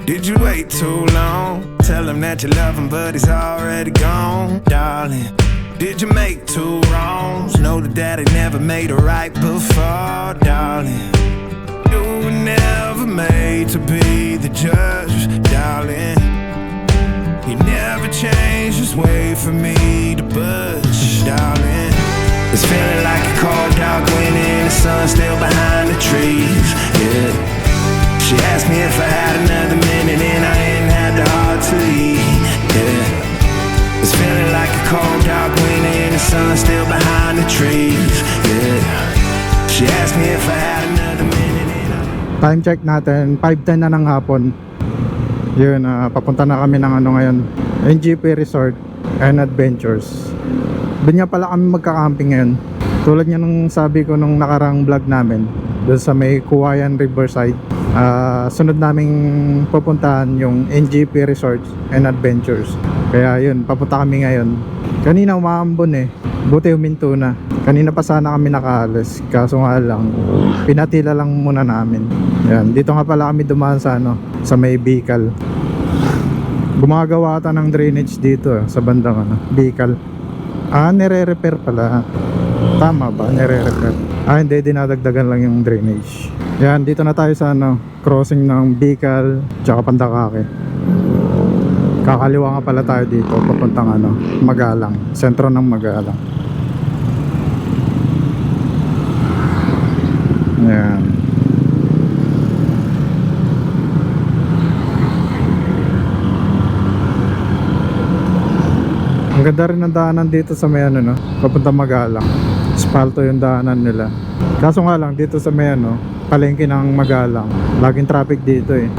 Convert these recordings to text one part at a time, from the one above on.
Did you wait too long? Tell him that you love him, but he's already gone, darling. Did you make two wrongs? Know that daddy never made a right before, darling. You were never made to be the judge, darling. He never changed his way for me to budge, darling. It's feeling like a cold dark wind and the sun still behind the trees, yeah. She asked me if I had another minute and I ain't had the heart to leave, yeah. It's feeling like a cold dark wind and the sun still behind the trees, yeah. She asked me if I had another minute and I... Time check natin, 5:10 na ng hapon. Yun, papunta na kami ng ano ngayon, NGP Resort and Adventures. Doon nga pala kami magka-camping ngayon. Tulad nga nung sabi ko nung nakarang vlog namin, doon sa may Kuwayan Riverside. Sunod naming pupuntahan yung NGP Resort and Adventures. Kaya yun, papunta kami ngayon. Kanina umaambon eh, buti huminto na. Kanina pa sana kami nakaalis, kaso nga lang pinatila lang muna namin. Yan, dito nga pala kami dumaan sa ano, sa may Bicol. Gumagawa ata ng drainage dito sa bandang ano, Bicol. Nire-repair pala. Tama ba? Nire-repair. Hindi, dinadagdagan lang yung drainage. Yan, dito na tayo sa ano, crossing ng Bicol tsaka Pandakake. Kakaliwa nga pala tayo dito papuntang ano, Magalang, sentro ng Magalang. Yan. Ang ganda rin ng daanan dito sa may ano, no, papunta Magalang. Aspalto yung daanan nila. Kaso nga lang dito sa may ano, palengke ng Magalang, laging traffic dito eh.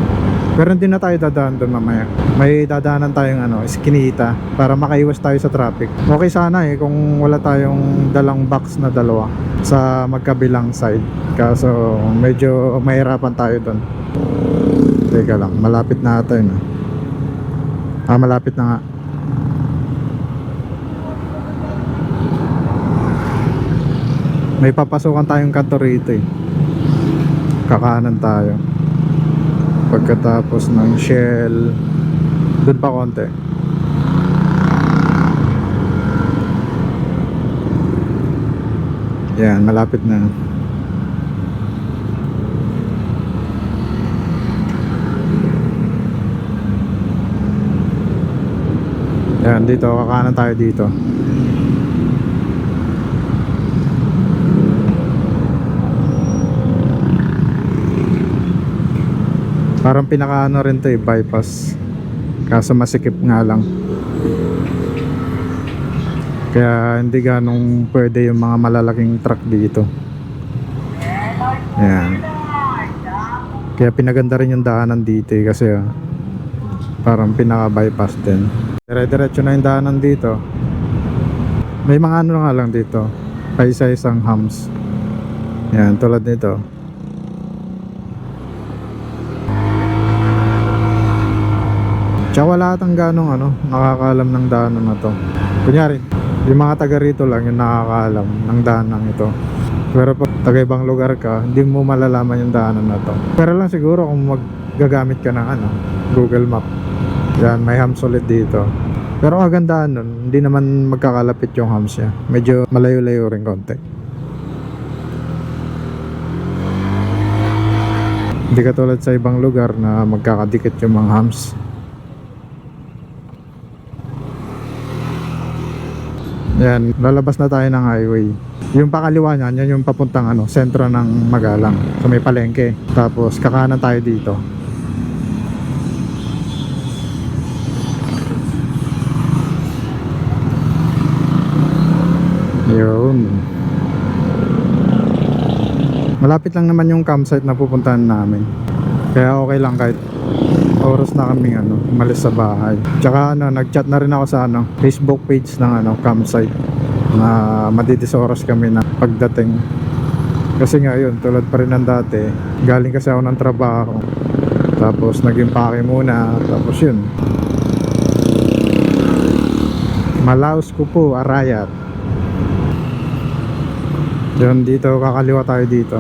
Pero hindi na tayo dadaan doon mamaya. May dadaanan tayong ano, Eskinita para makaiwas tayo sa traffic. Okay sana eh kung wala tayong dalang box na dalawa sa magkabilang side. Kaso medyo mahirapan tayo doon. Teka lang, malapit na ata yun. Malapit na nga. May papasukan tayong kanto rito eh. Kakanan tayo. Pagkatapos ng Shell, doon pa konti. Yan, malapit na. Yan, dito, kakanan tayo dito. Parang pinakaano rin to eh, bypass. Kaso masikip nga lang. Kaya hindi ganong pwede yung mga malalaking truck dito. Ayan. Kaya pinaganda rin yung daanan dito eh, kasi parang pinaka-bypass din. Dire-diretso na yung daanan dito. May mga ano nga lang dito, paisa-isang hams. Ayan, tulad nito. Tsaka wala atang ganong ano, nakakaalam ng daanan na to. Kunyari, yung mga taga rito lang yung nakakaalam ng daanan ito. Pero pag taga ibang lugar ka, hindi mo malalaman yung daanan na to. Pero lang siguro kung maggagamit ka ng ano, Google Map. Yan, may hams ulit dito. Pero kagandahan nun, hindi naman magkakalapit yung hams niya. Medyo malayo-layo rin konti. Hindi katulad sa ibang lugar na magkakadikit yung mga hams. Yan, lalabas na tayo ng highway. Yung pakaliwa niyan, yan yung papuntang ano, sentro ng Magalang. So may palengke. Tapos kakanan tayo dito. Yun. Malapit lang naman yung campsite na pupuntahan namin. Kaya okay lang kahit oras na kaming ano, umalis sa bahay. Tsaka ano, nag-chat na rin ako sa ano, Facebook page ng ano, campsite na madidis oras kami na pagdating. Kasi nga yun, tulad pa rin ng dati, galing kasi ako ng trabaho. Tapos nag-impake muna, tapos yun. Malaos ko po, Arayat. Yun, dito, kakaliwa tayo dito.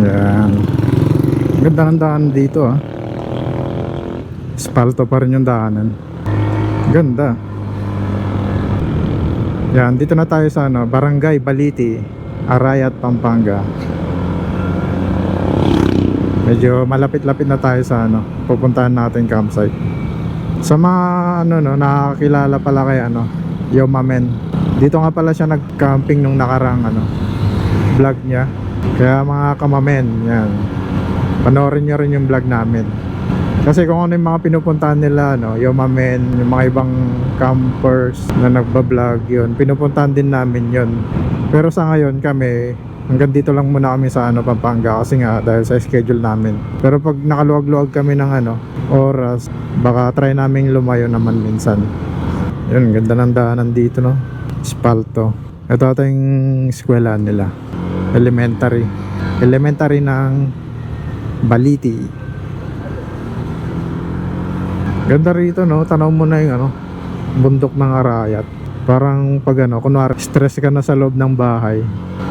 Yan. Ganda ng daan dito ah. Espalto pa rin yung daanan. Ganda. Yan, dito na tayo sa ano, Barangay Baliti, Arayat, Pampanga. Medyo malapit-lapit na tayo sa ano, pupuntahan natin campsite. Sa mga ano no, nakakilala pala kay ano, Yomamen. Dito nga pala siya nag-camping nung nakarang ano, vlog niya. Kaya mga kamamen, yan. Panoorin nyo rin yung vlog namin. Kasi kung ano yung mga pinupuntahan nila, no, Yomamen, yung mga ibang campers na nagbablog, yun, pinupuntahan din namin yun. Pero sa ngayon kami, hanggang dito lang muna kami sa ano, Pampanga kasi nga dahil sa schedule namin. Pero pag nakaluwag-luwag kami ng ano, oras, baka try naming lumayo naman minsan. Yun, ganda ng daanan dito, no? Espalto. Ito ata yung eskwela nila. Elementary ng Baliti. Ganda rito, no? Tanaw mo na yung ano, bundok ng Arayat. Parang pag ano, kunwari stress ka na sa loob ng bahay,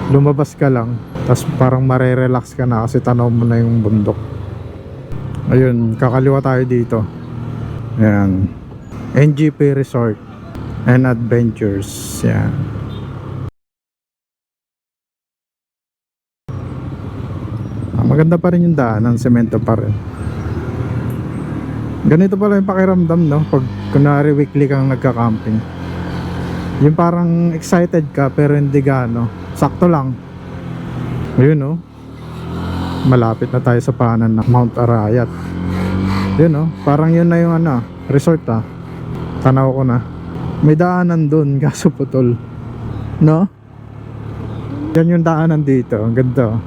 lumabas ka lang, tapos parang marerelax ka na kasi tanaw mo na yung bundok. Ayun, kakaliwa tayo dito. Ayan, NGP Resort and Adventures. Yan. Maganda pa rin yung daanan, semento pa rin. Ganito pala yung pakiramdam, no? Pag kunwari weekly kang nagka-camping, yung parang excited ka pero hindi gaano, sakto lang. Ayun, no? Malapit na tayo sa paanan ng Mount Arayat. Yun, no? Parang yun na yung ano, resort ah. Tanaw ko na. May daanan dun, kaso putol, no? Yan yung daanan dito, ang ganda, oh.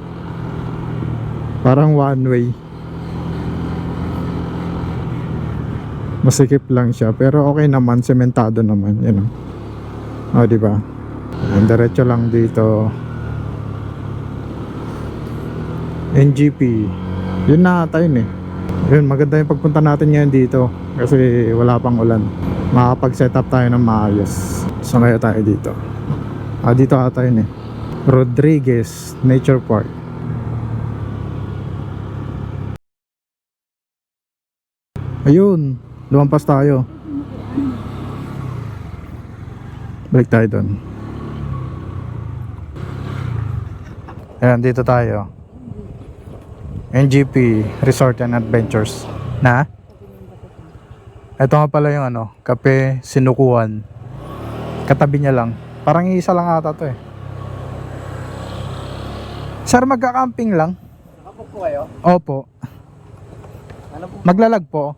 Parang one way. Masikip lang siya pero okay naman, sementado naman, you know. Oh, di ba? Diretso lang dito. NGP. Yun na ata yun eh. Yun, maganda yung pagpunta natin ngayon dito kasi wala pang ulan. Makakapag-set up tayo ng maayos. So ngayon tayo dito. Dito ata yun eh. Rodriguez Nature Park. Ayun, lumampas tayo. Balik tayo doon. Ayan, dito tayo. NGP Resort and Adventures. Na? Ito nga pala yung ano, Kape Sinukuan. Katabi niya lang. Parang isa lang ata to eh. Sir, magka-camping lang? Ako po kayo? Opo. Ano po? Maglalag po.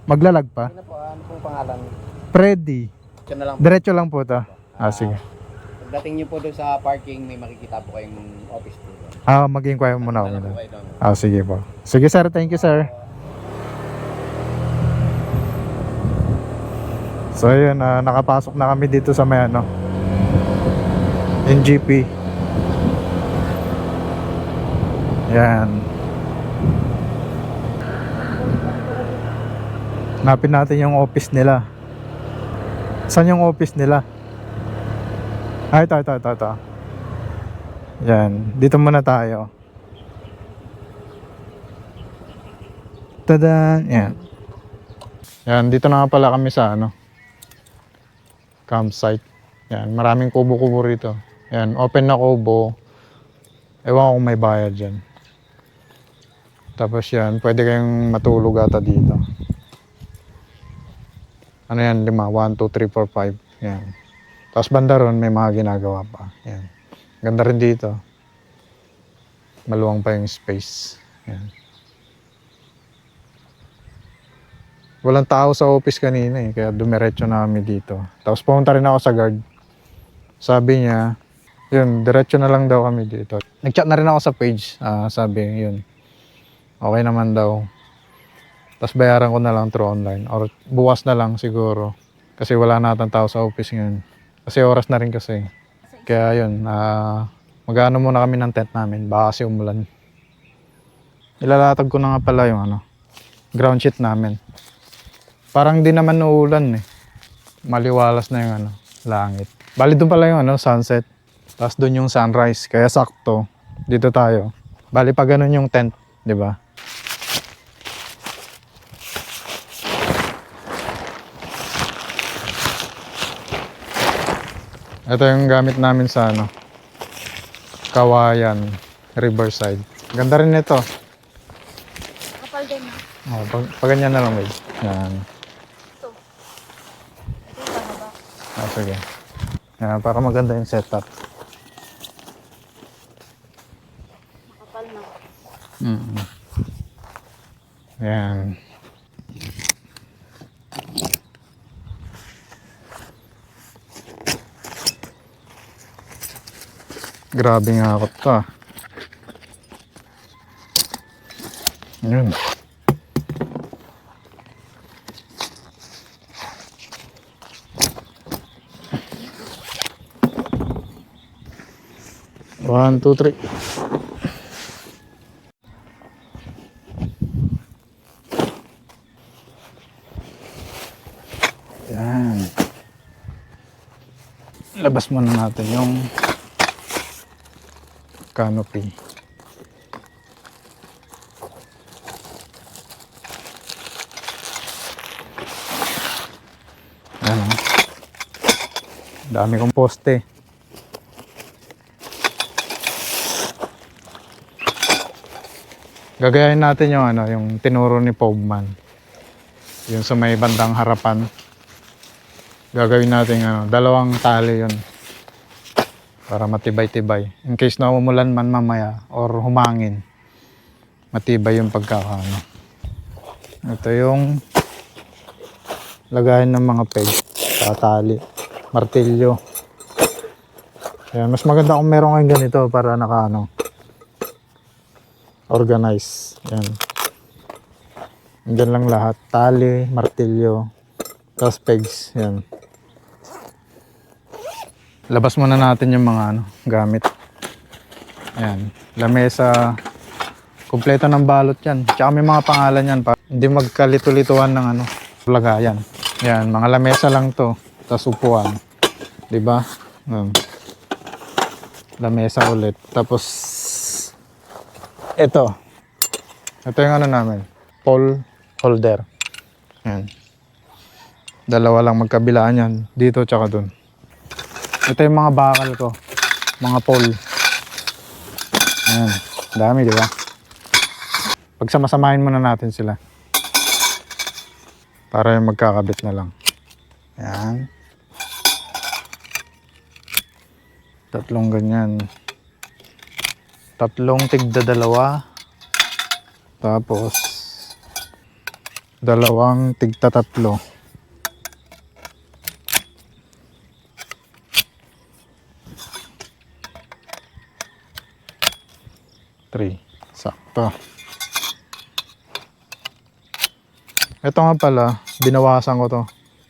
Maglalag pa. Ano po? Ano pong pangalan? Freddy. Ito na lang po. Diretso lang po to. Sige. Pagdating niyo po doon sa parking, may makikita po kayong office po doon. Mag-inquire muna ako. Ano po kayo doon? Sige po. Sige sir, thank you sir. So ayun, nakapasok na kami dito sa may ano, NGP. Yan. Hanapin natin yung office nila. Saan yung office nila? Ito. Yan, dito muna tayo. Tada, yan. Yan, dito na nga pala kami sa ano, campsite. Yan, maraming kubo-kubo rito. Yan, open na kubo. Ewan ko kung may bayad dyan. Tapos yan, pwede kayong matulog ata dito. Ano yan, 5, 1, 2, 3, 4, 5. Yan. Tapos banda ron, may mga ginagawa pa. Yan. Ganda rin dito. Maluwang pa yung space. Yan. Walang tao sa office kanina eh, kaya dumiretso na kami dito. Tapos pumunta rin ako sa guard. Sabi niya, yun, diretso na lang daw kami dito. Nag-chat na rin ako sa page. Sabi, yun, okay naman daw. Tapos bayaran ko na lang through online. Or bukas na lang siguro. Kasi wala natin tao sa office ngayon. Kasi oras na rin kasi. Kaya yun, mag-ano muna kami ng tent namin. Baka kasi umulan. Ilalatag ko na nga pala yung ano, ground sheet namin. Parang di naman uulan eh. Maliwalas na yung ano, langit. Bali doon pala yung ano, sunset. Tapos doon yung sunrise. Kaya sakto. Dito tayo. Bali pa ganun yung tent, di ba? Ito yung gamit namin sa ano, Kawayan, Riverside. Ganda rin nito. Kapal din na. Oh, pag ganyan na lang, babe. Yan. Ito. Ito yung pahaba. Sige. Yan, para maganda yung setup. Makapal na. Yan. Grabe nga ako to. Yun. One, two, three. Yan. Labas muna natin yung canopy. Ayan o. Dami kong poste. Gagayahin natin yung ano, yung tinuro ni Pogman. Yung sa may bandang harapan. Gagawin natin ano, dalawang tali yun. Para matibay-tibay. In case na umulan man mamaya or humangin, matibay yung pagkakaano. Ito yung lagayan ng mga peg, tali, martilyo. Ayan, mas maganda kung meron kayong ganito para nakaano, organize. Ayan. Diyan lang lahat. Tali, martilyo, tapos pegs. Ayan. Labas muna natin yung mga ano, gamit. Ayan. Lamesa. Kompleto ng balot yan. Tsaka may mga pangalan yan. Para hindi magkalito-lituan ng ano, lagayan. Ayan. Mga lamesa lang to. Tapos upuan. Diba? Lamesa ulit. Tapos ito. Ito yung ano namin. Pole holder. Ayan. Dalawa lang magkabilaan yan. Dito tsaka dun. Ito yung mga bakal ko. Mga pole. Ayan. Dami, di ba? Pagsamasamahin muna natin sila. Para yung magkakabit na lang. Ayan. Tatlong ganyan. Tatlong tigda dalawa. Tapos dalawang tigta tatlo. 3. Sakto. Ito nga pala, binawasan ko to.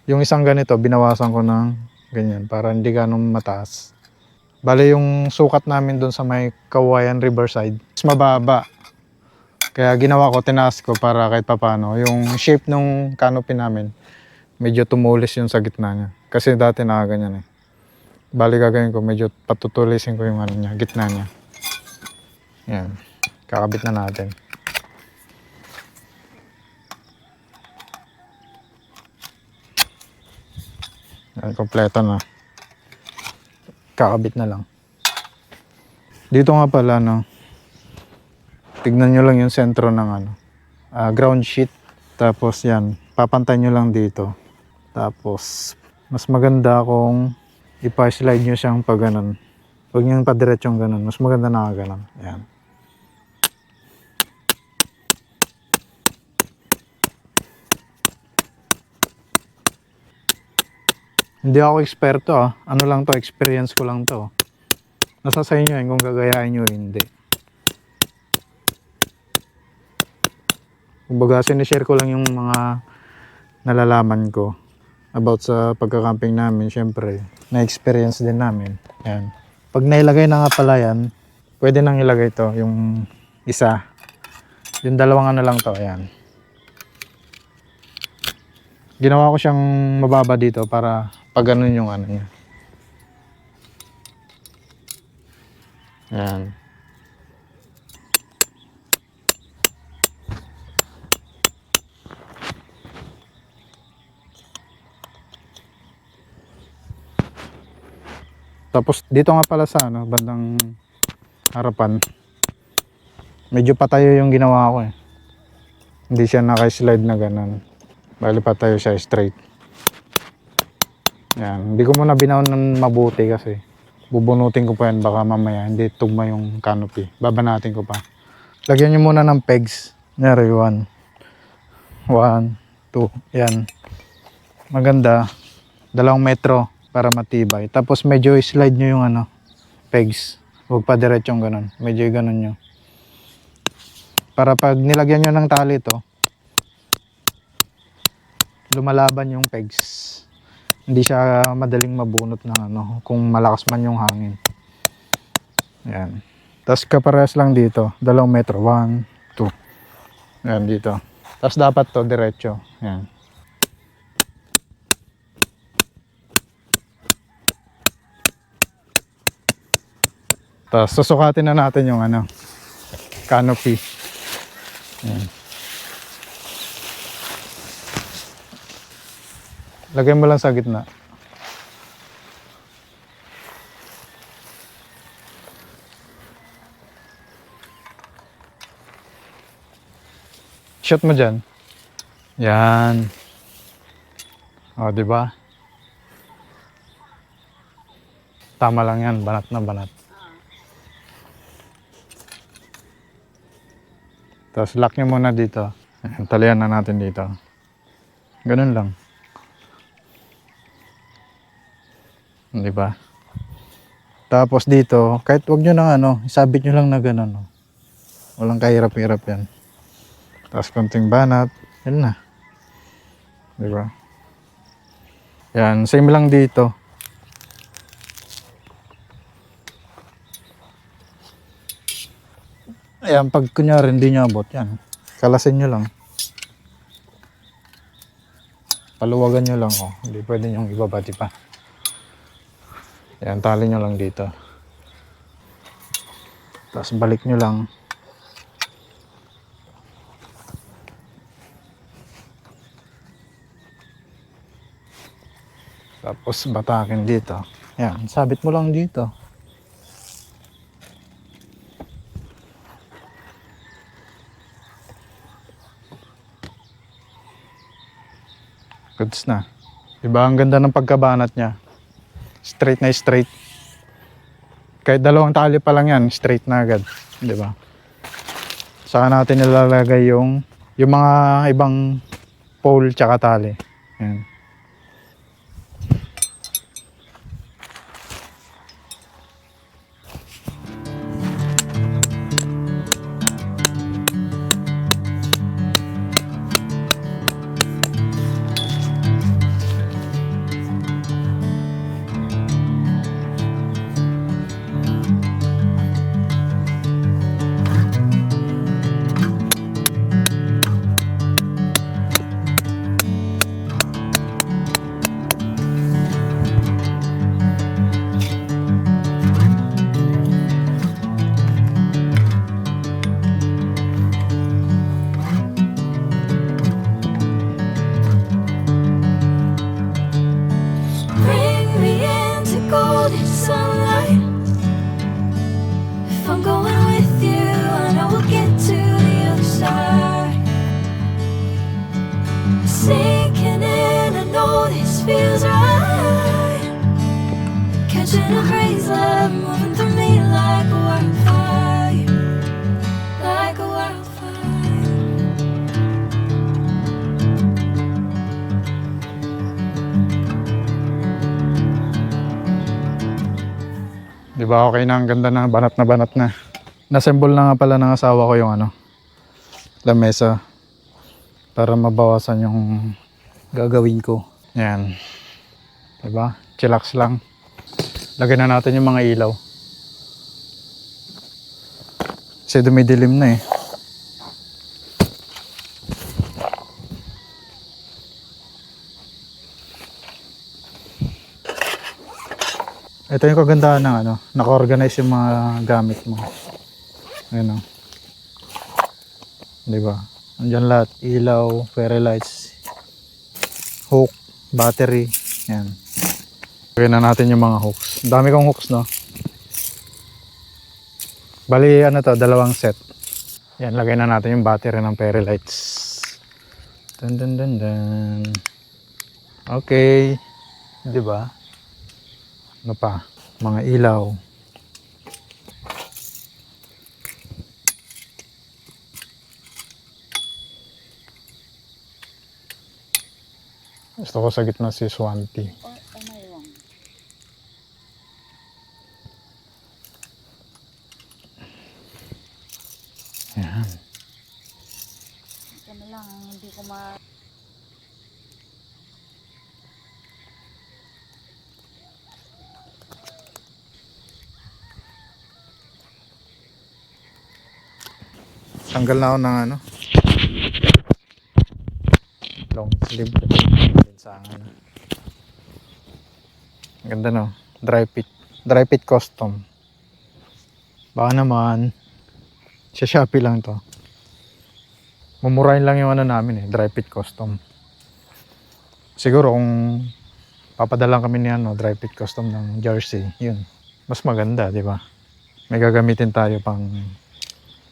Yung isang ganito, binawasan ko ng ganyan para hindi ganun mataas. Bale yung sukat namin doon sa may Kawayan Riverside, mas mababa. Kaya ginawa ko, tinaas ko para kahit papano. Yung shape ng canopy namin, medyo tumulis yung sa gitna niya. Kasi dati nakaganyan eh. Bale gagawin ko, medyo patutulisin ko yung ano niya, gitna niya. Yan. Kakabit na natin. Yan, kompleto na. Kakabit na lang. Dito nga pala, no. Tignan nyo lang yung sentro ng ano, ground sheet. Tapos yan, papantay nyo lang dito. Tapos, mas maganda kung ipa-slide nyo siyang pag ganun. Huwag nyo pa-diretsong ganun. Mas maganda na ganun. Yan. Hindi ako eksperto ah. Ano lang to, experience ko lang to. Nasa sa inyo kung gagayahin nyo hindi. Kumbaga, sinishare ko lang yung mga nalalaman ko about sa pagkakamping namin. Siyempre, na-experience din namin. Yan. Pag nailagay na nga pala yan, pwede nang ilagay to, yung isa. Yung dalawang ano lang to, ayan. Ginawa ko siyang mababa dito para pag ganun yung ano niya. Ayan. Tapos dito nga pala sa ano, bandang harapan. Medyo patayo yung ginawa ko eh. Hindi siya naka-slide na ganun. Bali patayo siya straight. Yan. Hindi ko muna binaon ng mabuti kasi bubunutin ko pa yan. Baka mamaya hindi tugma yung canopy. Babanatin ko pa. Lagyan nyo muna ng pegs. Nyari 1, 2. Yan. Maganda. 2 metro para matibay. Tapos medyo slide nyo yung ano, pegs. Huwag pa diretsong ganun. Medyo ganun nyo. Para pag nilagyan nyo ng tali ito, lumalaban yung pegs. Hindi siya madaling mabunot ng ano, kung malakas man yung hangin. Yan. Tapos kaparehas lang dito. 2 metro. 1, 2. Yan dito. Tapos dapat to diretso. Yan. Tapos susukatin na natin yung ano, canopy. Yan. Lagay mo lang sa gitna. Shot mo dyan. Yan. O, di ba? Tama lang yan. Banat na banat. Tapos lock nyo muna dito. Talian na natin dito. Ganun lang. Di ba? Tapos dito, kahit wag nyo na ano, isabit nyo lang na ganun. Oh. Walang kahirap-hirap yan. Tapos konting banat, yan na. Di ba? Yan, same lang dito. Ayan, pag kunyari hindi nyo abot, yan. Kalasin nyo lang. Paluwagan nyo lang, oh. Hindi pwede nyong ibabati pa. Yan, tali nyo lang dito. Tapos balik nyo lang. Tapos batakin dito. Yan, sabit mo lang dito. Goods na. Diba ang ganda ng pagkabanat niya? Straight na straight. Kahit 2 tali pa lang yan, straight na agad. Diba? Saka natin nilalagay yung mga ibang pole tsaka tali. Yan. Bring me into golden sunlight. If I'm going with you, I know we'll get to the other side. Sinking in, I know this feels right. Catching a breeze, love moving through me like a wildfire, like a wildfire. Diba okay na, ang ganda na, banat na banat na. Nassemble na nga pala ng asawa ko yung ano, lamesa. Para mabawasan yung gagawin ko. Yan. Diba? Chillax lang. Lagyan na natin yung mga ilaw. Kasi dumidilim na eh. Ito yung kagandahan ng ano, naka-organize yung mga gamit mo. Ayun o. Diba? Andyan lahat. Ilaw, fairy lights, hook, battery. Yan. Lagyan na natin yung mga hooks. Ang dami kong hooks, no? Bali, ano to, dalawang set. Yan, lagay na natin yung battery ng fairy lights. Dun dun dun dun. Okay. Di ba? Ano pa? Mga ilaw. Gusto ko sa gitna si Swanty. Yan. Ito na lang, hindi ko ma... Tanggal na ako ng ano. Long sleeve. Sa ano. Ganda, no? Dry fit. Dry fit custom. Baka naman sa Shopee lang to. Mumurahin lang yung ano namin eh, dry fit custom. Siguro kung papadalang kami ni ano, dry fit custom ng jersey, yun. Mas maganda, di ba? May gagamitin tayo pang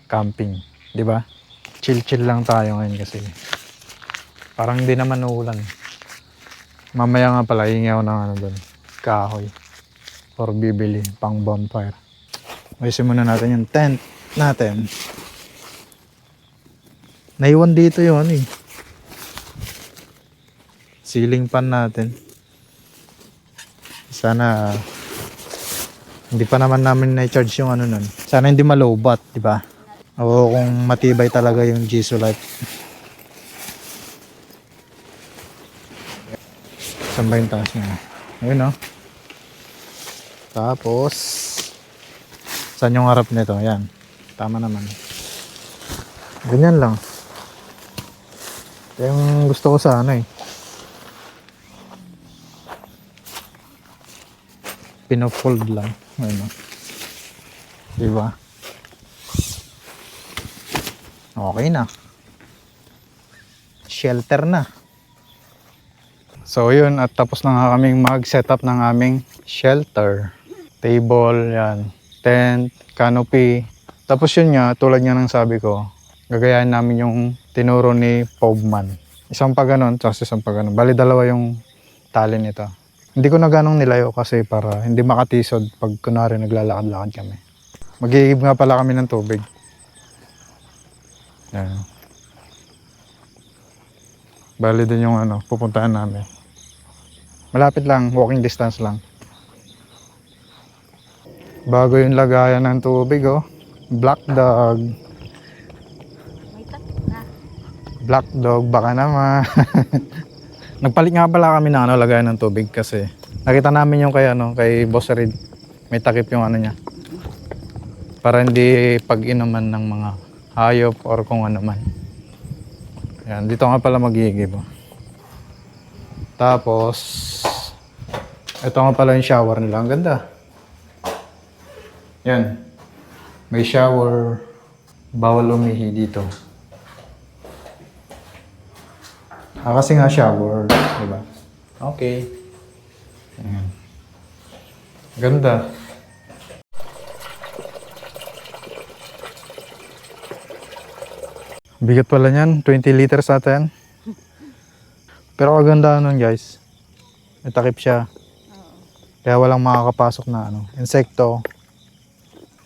camping, di ba? Chill-chill lang tayo ngayon kasi parang hindi naman uulan. Mamaya nga pala, hingi ako ng ano doon, kahoy. Or bibili pang bonfire. Ayusin muna natin yung tent natin. Naiwan dito yung ano eh, ceiling fan natin. Sana hindi pa naman namin na-charge yung ano nun. Sana hindi malowbat, di ba? O kung matibay talaga yung Jisoo Light. Saan ba yung taas niya? Ayun, no? Tapos saan yung harap nito? Yan. Tama naman. Ganyan lang. Ito yung gusto ko sana eh. Pino-fold lang. Ayun, no? Diba? Okay na. Shelter na. So yun, at tapos na nga kaming mag-setup ng aming shelter. Table, yan. Tent, canopy. Tapos yun nga, tulad nga ng sabi ko, gagayahin namin yung tinuro ni Pobman. Isang pa ganun, tapos isang pa ganun. Bali dalawa yung tali nito. Hindi ko na ganong nilayo kasi para hindi makatisod pag kunwari naglalakad-lakad kami. Mag-iigib nga pala kami ng tubig. Yan. Bali din yung ano, pupuntahan namin. Malapit lang, walking distance lang. Bago yung lagayan ng tubig, oh. Black dog. May takip na. Black dog, baka naman. Nagpalit nga pala kami ng ano, lagayan ng tubig kasi nakita namin yung kay, ano, kay Boss Reed. May takip yung ano niya. Para hindi pag-inuman ng mga hayop or kung ano man. Yan, dito nga pala mag-iigib. Oh. Tapos, ito nga pala yung shower nila. Ang ganda. Yan. May shower. Bawal umihi dito. Kasi nga shower. Diba? Okay. Yan. Ganda. Bigat pala niyan. 20 liters ata yan. Pero kaganda nun guys. May takip siya. Kaya walang makakapasok na ano, insekto.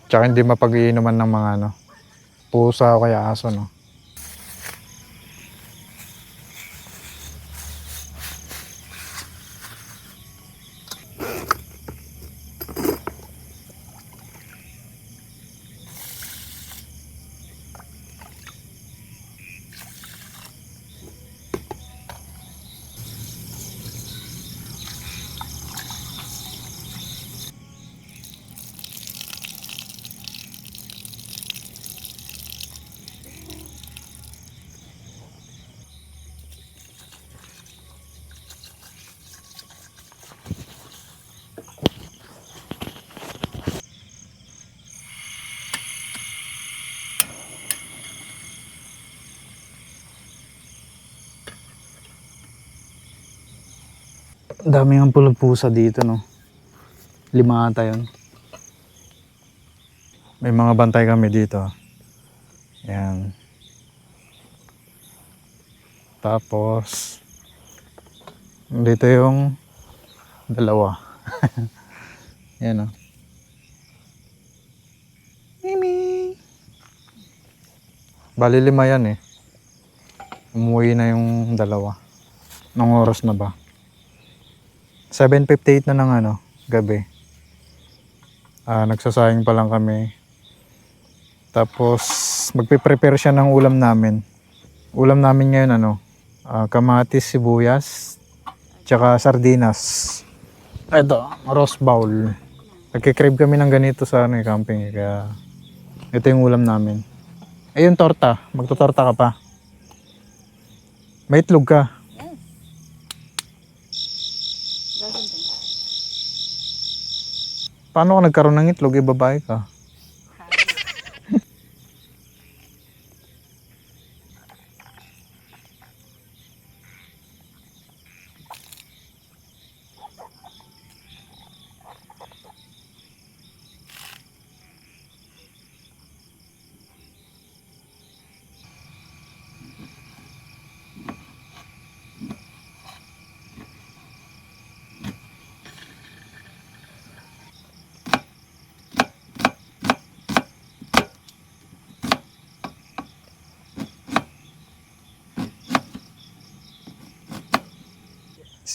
Tsaka hindi mapag-iinuman ng mga ano, pusa o kaya aso, no. Ang dami ng pulang pusa dito, no? 5 ata yun. May mga bantay kami dito. Yan. Tapos, dito yung dalawa. Yan, no? Mimi! Bali 5 yan eh. Umuwi na yung dalawa. Nung oras na ba? 7:58 na ng gabi. Nagsasayang pa lang kami. Tapos magpe-prepare siya ng ulam namin. Ulam namin ngayon kamatis, sibuyas, tsaka sardinas. Ito, roast bowl. Nagkikrib kami ng ganito sa camping. Kaya ito yung ulam namin. Yung torta. Magtutorta ka pa. May itlog ka. Paano ka nagkaroon ng itlog? Babae ka.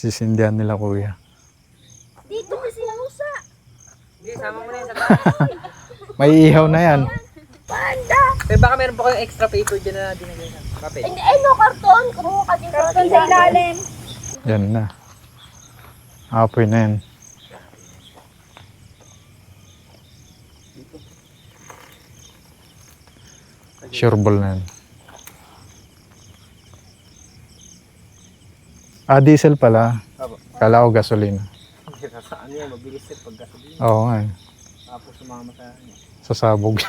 Sisindihan nila kuya. Dito kasi ang usa. May ihaw na yan. Pero baka meron pa kayong extra paper dyan na dinagay na papel. Hindi, no, karton. Kumuha ka dito. Karton sa ilalim. Yan na. Apoy na yan. Sureball na yan. Diesel pala. Kala ko gasolina. Saan yan? Mabilis yan pag gasolina. Oo nga eh. Tapos sumama sa Sasabog.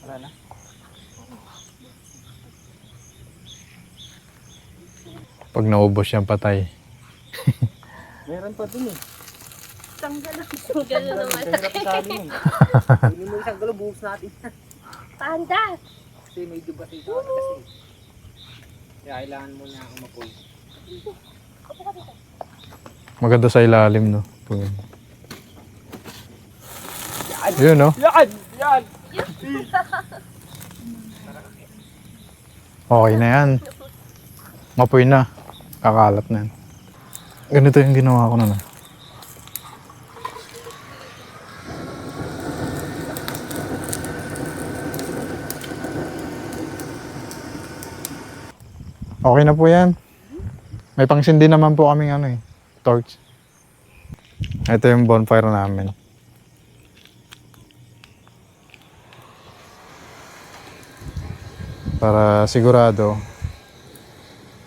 Wala na. Pag naubos yan, patay. Meron pa dun eh. Tanggal na naman. Kaya na sabi nun. Hindi mo isang galo, buhos natin. Panda. Kasi may duba sa ito kasi. Kaya kailangan mo na umapoy. Maganda sa ilalim, no? Yun, no? Yan! Yan! Okay na yan. Mapoy na. Kakalat na yan. Ganito yung ginawa ko na. Okay na po yan. May pangsindi naman po kaming torch. Ito yung bonfire namin. Para sigurado,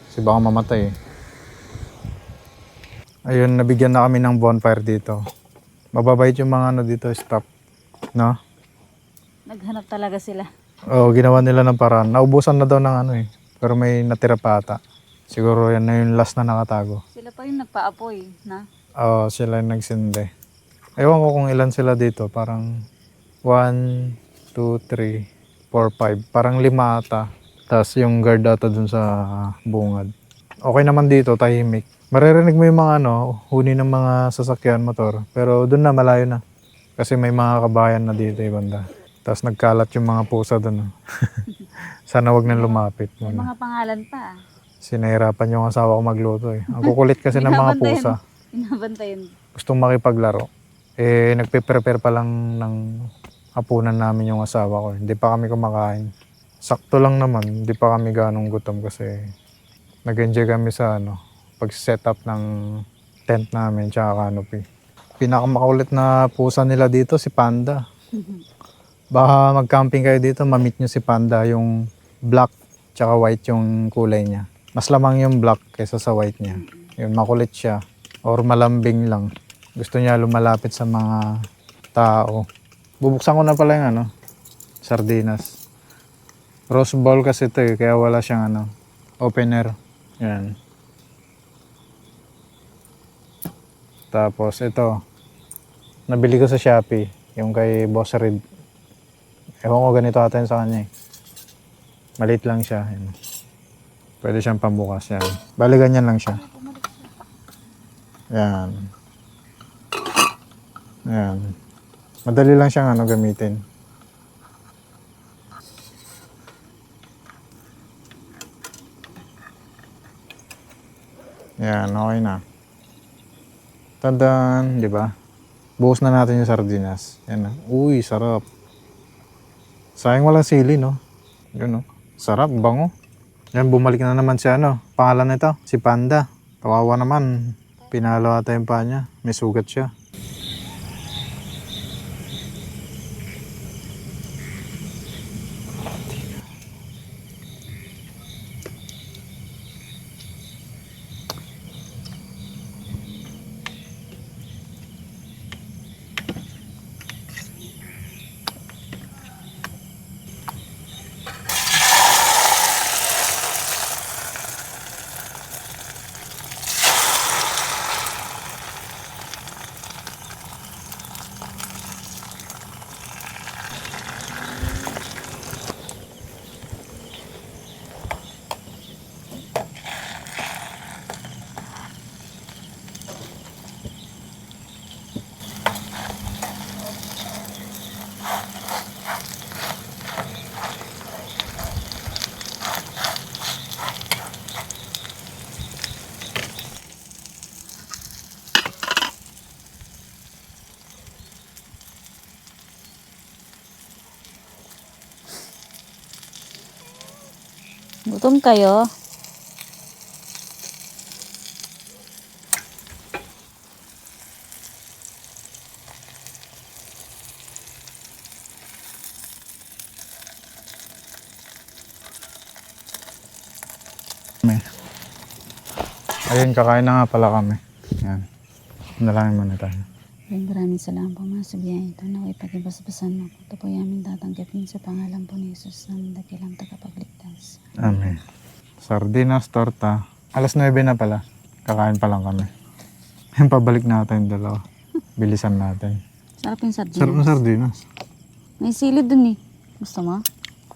kasi baka mamatay. Ayun, nabigyan na kami ng bonfire dito. Mababait yung mga dito, staff. No? Naghanap talaga sila. Oo, ginawa nila ng paraan. Naubusan na daw ng pero may natira pa ata. Siguro yan na yung last na nakatago. Sila pa yung nagpaapoy, na? Oo, sila yung nagsindi. Ewan ko kung ilan sila dito. Parang 1, 2, 3, 4, 5. Parang 5 ata. Tapos yung guard ata dun sa bungad. Okay naman dito, tahimik. Maririnig mo yung mga huni ng mga sasakyan, motor. Pero dun na, malayo na. Kasi may mga kabayan na dito banda. Tapos nagkalat yung mga pusa dun. Sana wag nang lumapit. May mga pangalan pa. Sinahirapan yung asawa ko magluto eh. Ang kukulit kasi ng mga pusa. Binabantayan. Gustong makipaglaro. Nagpe-prepare pa lang ng hapunan namin yung asawa ko. Hindi pa kami kumakain. Sakto lang naman. Hindi pa kami ganong gutom kasi nag-enjoy kami sa pag-set up ng tent namin tsaka canopy. Pinakamakulit na pusa nila dito si Panda. Baka mag-camping kayo dito, ma-meet nyo si Panda, yung black tsaka white yung kulay niya. Mas lamang yung black kaysa sa white niya. Yun, makulit siya. Or malambing lang. Gusto niya lumalapit sa mga tao. Bubuksan ko na pala yung sardinas. Rose bowl kasi ito eh, kaya wala siyang ano, opener. Yan. Tapos ito, nabili ko sa Shopee, yung kay Boss Red. Ewan ko ganito ata yun sa kanya eh. Maliit lang siya. Yan. Pwede siyang pambukas yan. Bali ganyan lang siya. Yan. Yan. Madali lang siyang ano gamitin. Yan, okay na. Tandaan, di ba? Buhos na natin yung sardinas. Yan na. Uy, sarap. Sayang walang sili, no? Yun, no? Sarap, bango. Yan, bumalik na naman si ano. Pangalan nito, si Panda. Kawawa naman. Pinalo ata yung paa niya. May sugat siya. Gutom kayo? Ayun, kakain na nga pala kami. Yan. Nalangin muna tayo. Maraming salamat po mga sa biyaya ito na ipagibasbasan mo. Ito po yung aming tatanggapin sa pangalan po ni Jesus ng dakilang tagapagligtas. Amen. Sardinas, torta. Alas 9 na pala. Kakain pa lang kami. Yung pabalik natin yung dalawa. Bilisan natin. Sarap yung sardinas. Sarap na sardinas. May sili dun eh. Gusto mo?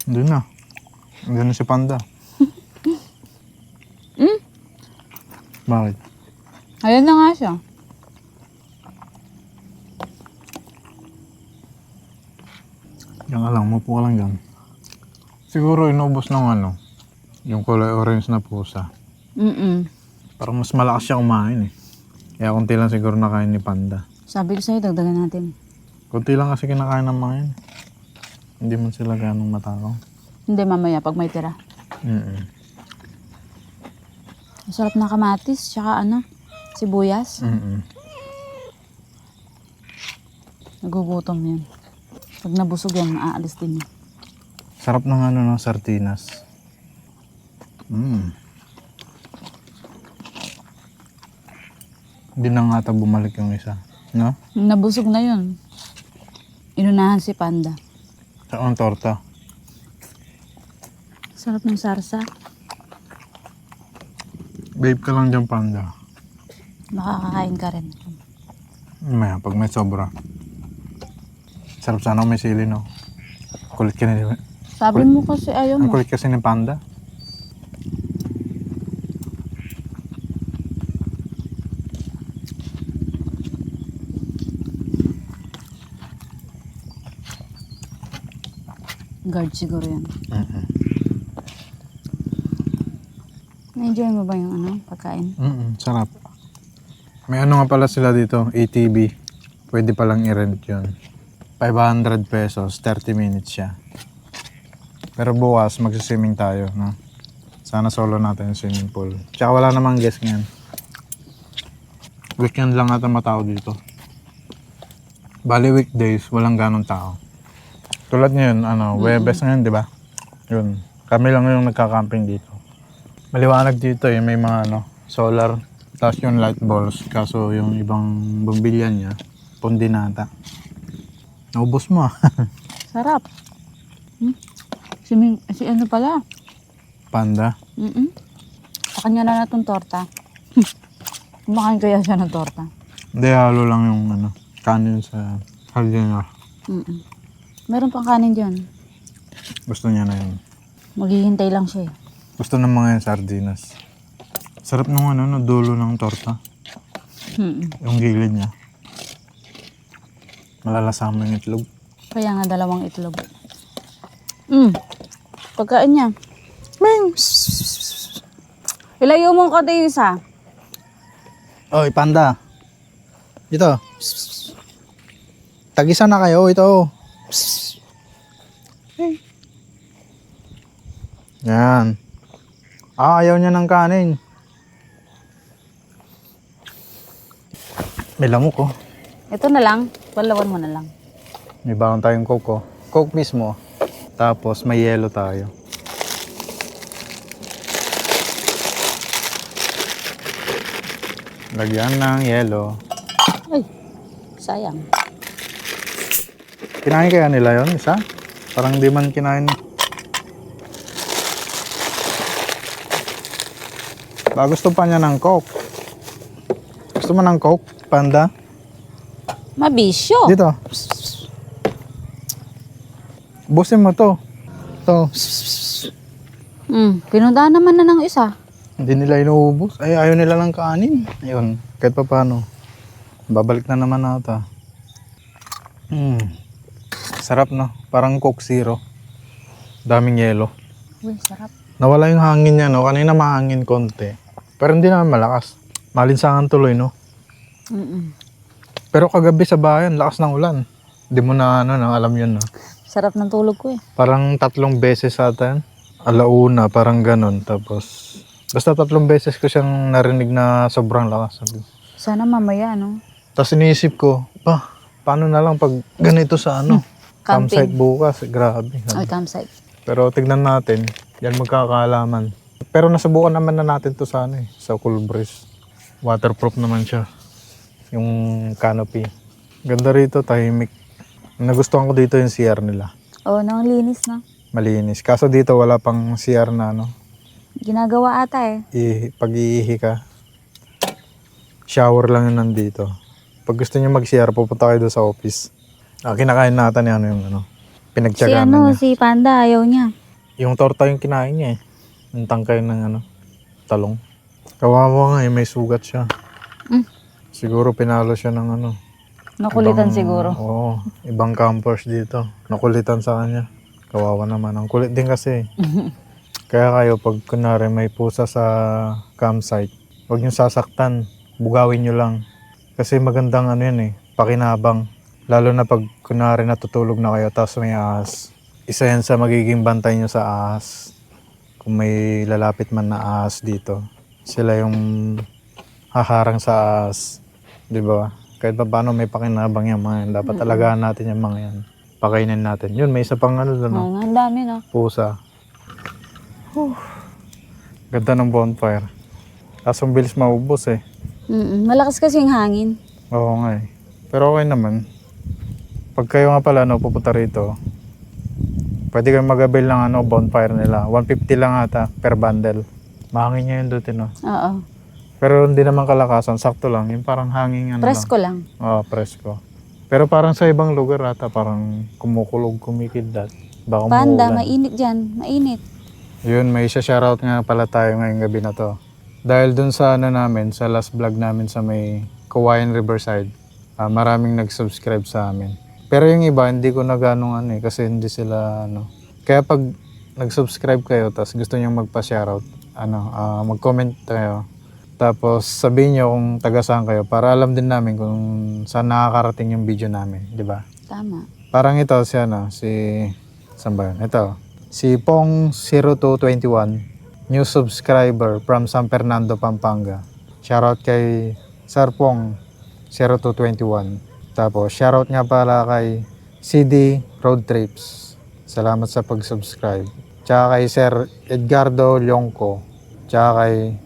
Doon na. Doon na si Panda. Bakit? Ayan na nga siya. Yan ka lang, mapo ka lang dyan. Siguro inubos ng ano, yung kulay orange na pusa. Parang mas malakas siya kumain eh. Kaya konti lang siguro nakain ni Panda. Sabi ko sa'yo, dagdagan natin. Konti lang kasi kinakain ng mga yun. Hindi man sila ganong matakaw. Hindi mamaya pag may tira. Masarap na kamatis, tsaka ano, sibuyas. Nagugutom yan. Pag nabusog yan, maaalis din yan. Sarap ng ano ng sardinas. Hindi na nga ata bumalik yung isa. No? Nabusog na yun. Inunahan si Panda. Saka ang torta. Sarap ng sarsa. Babe ka lang dyan, Panda. Makakakain ka rin. Maya, pag may sobra. Sarap sana kung may sili, no? Kulit ka na. Sabi mo kasi ayaw Ang mo. kulit kasi ni Panda. Guard siguro yan. Na-enjoy mo ba yung ano, pagkain? Sarap. May ano nga pala sila dito, ATV. Pwede palang i-rent yun. 500 pesos, 30 minutes siya. Pero bukas, magsiswimming tayo, no? Sana solo natin yung swimming pool. Tsaka wala namang guest ngayon. Weekend lang natin matao dito. Bali weekdays, walang ganong tao. Tulad ngayon, Webes ngayon, di ba? Yun. Kami lang yung nagka-camping dito. Maliwanag dito eh, may mga solar. Tapos yung light balls. Kaso yung ibang bumbilya niya, pondinata. Naubos mo ah. Sarap. Si ano pala? Panda. Sa kanya na itong torta. Kumakain kaya siya ng torta. Hindi, halo lang yung kanin sa haldin. Meron pang kanin dyan. Gusto niya na yun. Maghihintay lang siya eh. Gusto ng mga yung sardinas. Sarap nung no, dulo ng torta. Yung gilid niya. Malalasama yung itlog. Kaya nga 2 itlog. Pagkain niya. Ilayo mo ka tayo isa. Oy, panda. Dito. Tagisa na kayo. Ito. Yan. Ayaw niya ng kanin. May lamok oh. Ito na lang. Palawan mo na lang. May baon tayong coke oh. Coke mismo. Tapos may yelo tayo. Lagyan ng yelo. Ay, sayang. Kinain kaya nila yon isa? Parang di man kinain. Gusto pa niya ng coke. Gusto mo ng coke, panda? Mabisyo. Dito. Busin mo to. To. Pinuntahan naman na ng isa. Hindi nila inuubos. Ay, ayaw nila ng kanin. Ayun, kahit pa paano. Babalik na naman ata. Sarap no? Parang Coke Zero. Daming yelo. Uy, sarap. Nawala yung hangin niya no? Kanina mahangin konti. Pero hindi naman malakas. Malinsangan tuloy no? Pero kagabi sa bayan, lakas ng ulan. Hindi mo na alam yun no? Sarap ng tulog ko eh. Parang 3 beses ata yan. Alauna, parang ganon. Tapos, basta 3 beses ko siyang narinig na sobrang lakas. Sana mamaya, no? Tapos iniisip ko, paano na lang pag ganito sa Camping. campsite bukas? Grabe. Ay, campsite. Pero tignan natin, yan magkakaalaman. Pero nasubukan naman na natin to sa sa Cool Breeze. Waterproof naman siya. Yung canopy. Ganda rito, tahimik. Nagustuhan ko dito yung CR nila. Oo, nang linis na. Malinis. Kaso dito wala pang CR na Ginagawa ata eh. pag iihi ka. Shower lang yun nandito. Pag gusto niyo mag-CR, pupunta kayo doon sa office. Kinakain natin yung Si pinagtyagaan niya. si Panda, ayaw niya. Yung torta yung kinain niya eh. Yung tangkay ng talong. Kawawa nga may sugat siya. Siguro pinalo siya ng Nakulitan ibang- siguro. Oo, ibang campers dito. Nakulitan sa kanya. Kawawa naman. Ang kulit din kasi. Kaya kayo, pag kunwari may pusa sa campsite, huwag nyo sasaktan. Bugawin nyo lang. Kasi magandang pakinabang. Lalo na pag kunwari natutulog na kayo, tapos may ahas. Isa yan sa magiging bantay nyo sa ahas. Kung may lalapit man na ahas dito, sila yung haharang sa ahas. Di ba? Kahit pa paano may pakinabang yung mga yan. Dapat alagaan natin yung mga yan. Pakainin natin. Yun, may isa pang doon. Oo, ang dami no. Pusa. Ganda ng bonfire. Kaso ang bilis maubos eh. Malakas kasi yung hangin. Oo nga eh. Pero okay naman. Pag kayo nga pala pupunta rito, pwede kayo mag-avail ng bonfire nila. 150 lang ata per bundle. Mahangin niya yun doon Oo. Pero hindi naman kalakasan, sakto lang. Yung parang hangin Presko lang. Oo, presko. Pero parang sa ibang lugar ata, parang kumukulog, kumikidlat. Baka Panda, umuulan. mainit dyan. Mainit. Yun, may shoutout nga pala tayo ngayong gabi na to. Dahil dun sa namin, sa last vlog namin sa may Kawayan Riverside, maraming nag-subscribe sa amin. Pero yung iba, hindi ko na ganong kasi hindi sila Kaya pag nag-subscribe kayo, tapos gusto nyo magpa-shoutout, mag-comment kayo. Tapos sabihin nyo kung taga saan kayo para alam din namin kung saan nakakarating yung video namin, di ba? Tama. Parang ito si saan ba yun? Ito. Si Pong0221, new subscriber from San Fernando, Pampanga. Shoutout kay Sir Pong0221. Tapos shoutout nga pala kay CD Road Trips. Salamat sa pag-subscribe. Tsaka kay Sir Edgardo Longco. Tsaka kay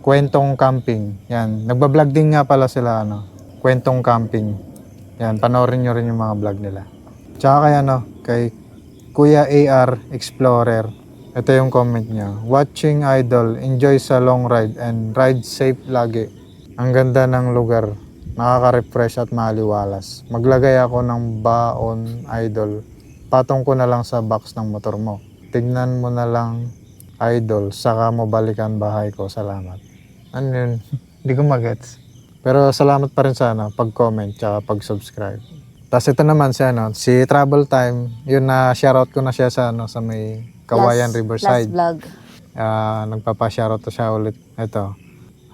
Kwentong Camping. Yan. Nagbablog din nga pala sila, Kwentong Camping. Yan. Panoorin nyo rin yung mga vlog nila. Tsaka kay kay Kuya AR Explorer. Ito yung comment niya. Watching Idol, enjoy sa long ride and ride safe lagi. Ang ganda ng lugar. Nakaka-refresh at maliwalas. Maglagay ako ng baon, Idol. Patong ko na lang sa box ng motor mo. Tignan mo na lang, Idol, saka mo balikan bahay ko. Salamat. Ano yun? Hindi ko magets. Pero salamat pa rin sa pag-comment tsaka pag-subscribe. Tapos ito naman si Travel Time. Yun na shoutout ko na siya sa may Kawayan Riverside. Last vlog. Nagpapa-shoutout to siya ulit. Ito.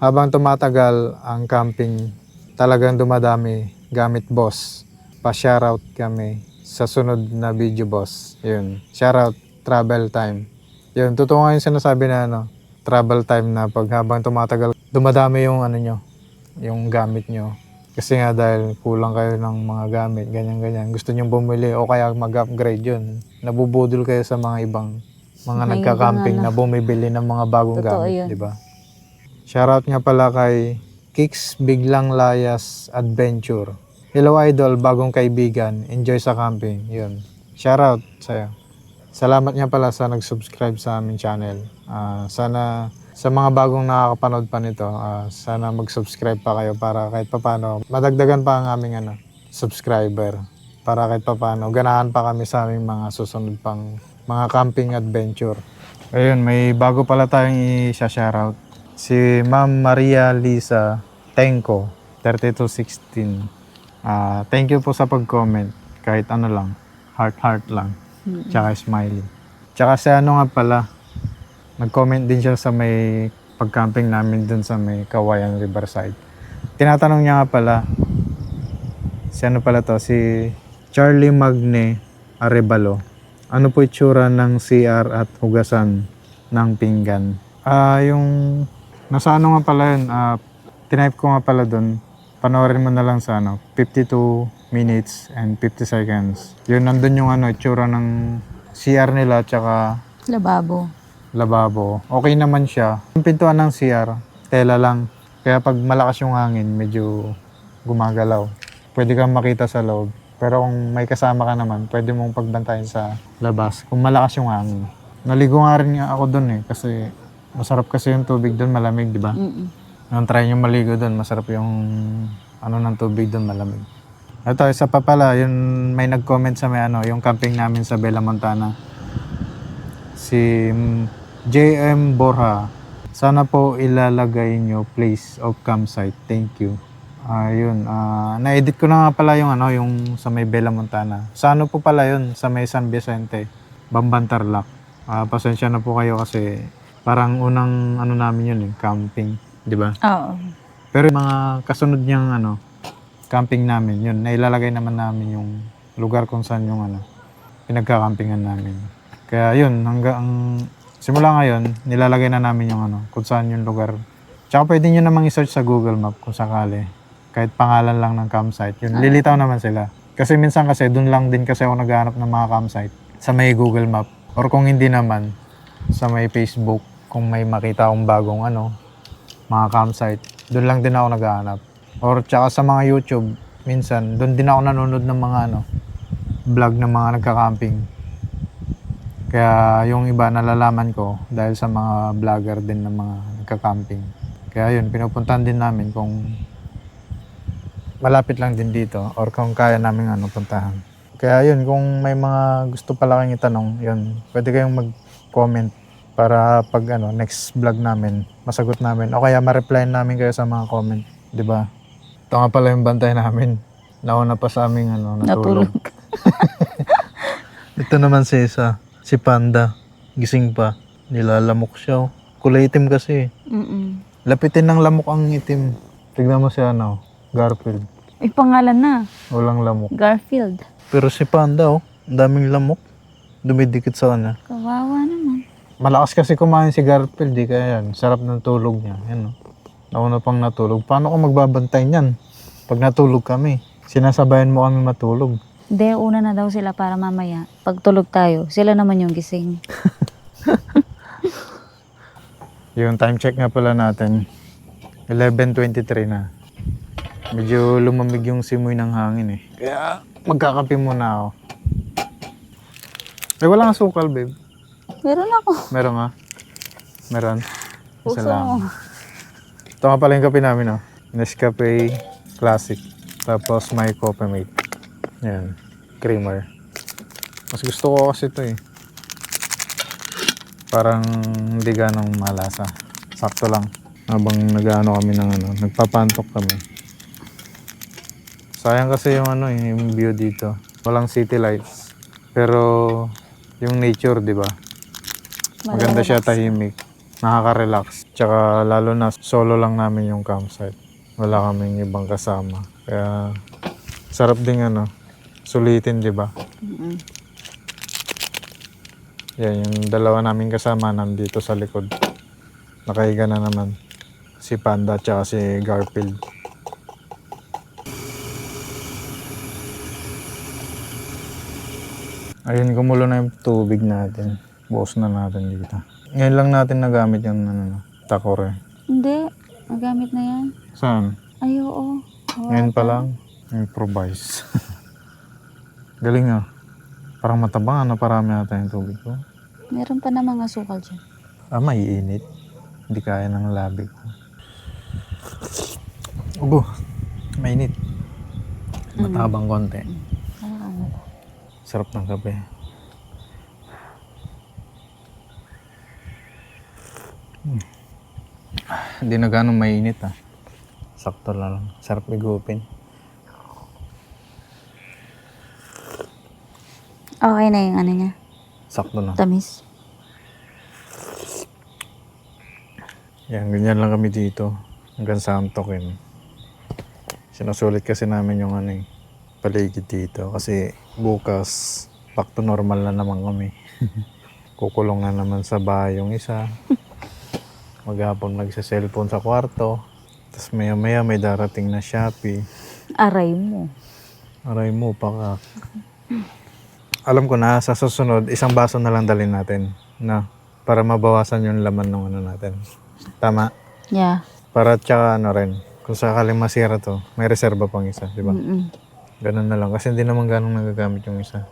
Habang tumatagal ang camping, talagang dumadami gamit boss. Pa-shoutout kami sa sunod na video boss. Yun. Shoutout Travel Time. Yun. Totoo nga yung sinasabi na Travel Time na pag habang tumatagal, dumadami yung yung gamit nyo. Kasi nga dahil kulang kayo ng mga gamit, ganyan-ganyan. Gusto nyo bumili o kaya mag-upgrade yun. Nabubudol kayo sa mga ibang mga nagka-camping na bumibili ng mga bagong Totoo gamit, yun. di ba? Shoutout nga pala kay Kicks Biglang Layas Adventure. Hello Idol, bagong kaibigan. Enjoy sa camping. Yun. Shoutout sa'yo. Salamat nga pala sa nag-subscribe sa aming channel. Sana sa mga bagong nakakapanood pa nito, sana mag-subscribe pa kayo para kahit papano madagdagan pa ang aming subscriber. Para kahit papano ganahan pa kami sa aming mga susunod pang mga camping adventure. Ayun, may bago pala tayong i-shoutout. Si Ma'am Maria Lisa Tenko, 3216. Thank you po sa pag-comment. Kahit lang, heart lang. Tsaka smiley. Tsaka sa nga pala, nag-comment din siya sa may pag-camping namin dun sa may Kawayan Riverside. Tinatanong niya nga pala, si Charlie Magne Arevalo. Ano po itsura ng CR at hugasan ng pinggan? Yung nasa nga pala yun, tinype ko nga pala dun, panoorin mo na lang sa 52 minutes and 50 seconds. Yun, nandun yung itsura ng CR nila tsaka lababo. Okay naman siya. Yung pintuan ng CR, tela lang. Kaya pag malakas yung hangin, medyo gumagalaw. Pwede kang makita sa loob. Pero kung may kasama ka naman, pwede mong pagbantayan sa labas. Kung malakas yung hangin. Naligo nga rin ako dun kasi masarap kasi yung tubig dun, malamig, di ba? Nung try nyo maligo dun, masarap yung ng tubig dun, malamig. Ito, isa pa pala, yun may nag-comment sa may yung camping namin sa Bella Montana. Si JM Borja, sana po ilalagay nyo place of campsite. Thank you. Na-edit ko na nga pala yung sa may Bella Montana. Sa po pala yun, sa may San Vicente, Bamban Tarlac. Pasensya na po kayo kasi parang unang namin yun camping, di ba? Oo. Pero mga kasunod niyang camping namin, yun, nailalagay naman namin yung lugar kung saan yung pinagkakampingan namin. Kaya yun, simula ngayon, nilalagay na namin yung kung saan yung lugar. Tsaka pwede nyo namang i-search sa Google Map kung sakali. Kahit pangalan lang ng campsite. Yun, lilitaw naman sila. Kasi minsan dun lang din kasi ako naghahanap ng mga campsite sa may Google Map. Or kung hindi naman, sa may Facebook, kung may makita akong bagong mga campsite, dun lang din ako naghahanap. Or tsaka sa mga YouTube, minsan, dun din ako nanonood ng mga vlog ng mga nagka-camping. Kaya yung iba nalalaman ko dahil sa mga vlogger din ng mga nagka-camping. Kaya yun, pinupuntahan din namin kung malapit lang din dito or kung kaya namin puntahan. Kaya yun, kung may mga gusto pala kayong itanong, yun, pwede kayong mag-comment para pag next vlog namin, masagot namin. O kaya ma-reply namin kayo sa mga comment, di ba? Ito nga pala yung bantay namin. Nauna pa sa aming natulog. Ito naman si Panda, gising pa. Nilalamok siya. Kulay itim kasi. Lapitin ng lamok ang itim. Tignan mo si Garfield. May pangalan na. Walang lamok. Garfield. Pero si Panda, ang daming lamok. Dumidikit sa kanya. Kawawa naman. Malakas kasi kumain si Garfield, kaya yan. Sarap ng tulog niya. Yan, nauna pang natulog. Paano ko magbabantay niyan? Pag natulog kami, sinasabayan mo kami matulog. Hindi, una na daw sila para mamaya. Pag tulog tayo, sila naman yung gising. Yung time check nga pala natin, 11:23 na. Medyo lumamig yung simoy ng hangin Kaya magkakape muna ako. Eh, wala nga sukal, babe. Meron ako. Meron nga. Meron. Isa Puso lang. mo. Ito nga pala yung kape namin, oh. Nescafe Classic. Tapos may Coffee Mate. Yan. Creamer. Mas gusto ko kasi ito eh. Parang hindi ganong malasa. Sakto lang. Habang nag-ano kami ng ano, nagpapantok kami. Sayang kasi yung ano eh, yung view dito. Walang city lights. Pero yung nature, di ba? Maganda siya, tahimik. Nakaka-relax. Tsaka lalo na solo lang namin yung campsite. Wala kaming ibang kasama. Kaya sarap din ano, sulitin, di ba? Yan, yung dalawa namin kasama nandito sa likod. Nakahiga na naman. Si Panda tsaka si Garfield. Ayun, kumulo na yung tubig natin. Buhos na natin dito. Ngayon lang natin nagamit yung ano, takore. Hindi. Nagamit na yan. Saan? Ay, oo. Ngayon pa lang. Improvise. Galing ah. Parang matabang, ano, parami natin yung tubig ko. Meron pa na mga sukal dyan. Ah, maiinit. Hindi kaya ng labi ko. Ubo, mainit. Matabang konti. Sarap ng kape. Hindi na ganong mainit ah. Sakto lang. Sarap igupin. Okay na yung ano niya. Sakto na. Tamis. Yan, ganyan lang kami dito. Hanggang sa antokin. Sinusulit kasi namin yung ano eh, paligid dito. Kasi bukas, back to normal na naman kami. Kukulong na naman sa bahay yung isa. Maghapon magsa-cellphone sa kwarto. Tapos maya-maya may darating na Shopee. Aray mo. Aray mo pa ka. Alam ko na, sa susunod, isang baso na lang dalhin natin. Na, para mabawasan yung laman ng ano natin. Tama? Yeah. Para tsaka ano rin, kung sakaling masira to, may reserba pang isa, di ba? Ganun na lang. Kasi hindi naman ganun nagagamit yung isa.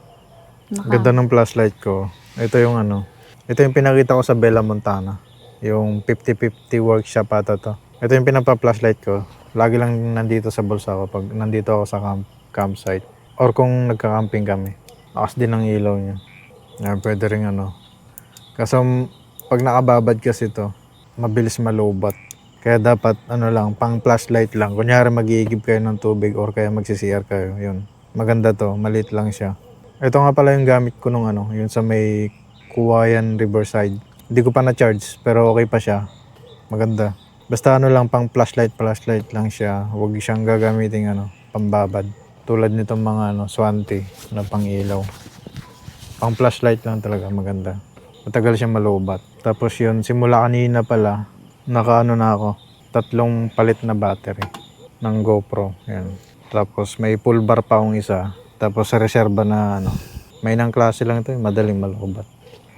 Ganda ng flashlight ko. Ito yung ano, ito yung pinakita ko sa Bella Montana. Yung 50-50 workshop ata to. Ito yung pinapa-flashlight ko. Lagi lang nandito sa bulsa ko pag nandito ako sa campsite. Or kung nagka-camping kami. Lakas din ang ilaw niya. Yan, pwede rin ano. Kasi pag nakababad kasi to, mabilis malobat. Kaya dapat ano lang, pang flashlight lang. Kunyari mag-iigib kayo ng tubig or kaya magsi-CR kayo. Yun. Maganda to, maliit lang siya. Ito nga pala yung gamit ko nung ano, yun sa may Kuwayan Riverside. Hindi ko pa na-charge, pero okay pa siya. Maganda. Basta ano lang, pang flashlight lang siya. Huwag siyang gagamitin ano, pambabad. Tulad nitong mga ano, Swanti na pang ilaw. Pang flashlight lang talaga, maganda. Matagal siya malobat. Tapos yun, simula kanina pala, nakaano na ako. 3 palit na battery ng GoPro. Yan. Tapos may full bar pa akong isa. Tapos sa reserva na ano, may nang klase lang ito, madaling malobat.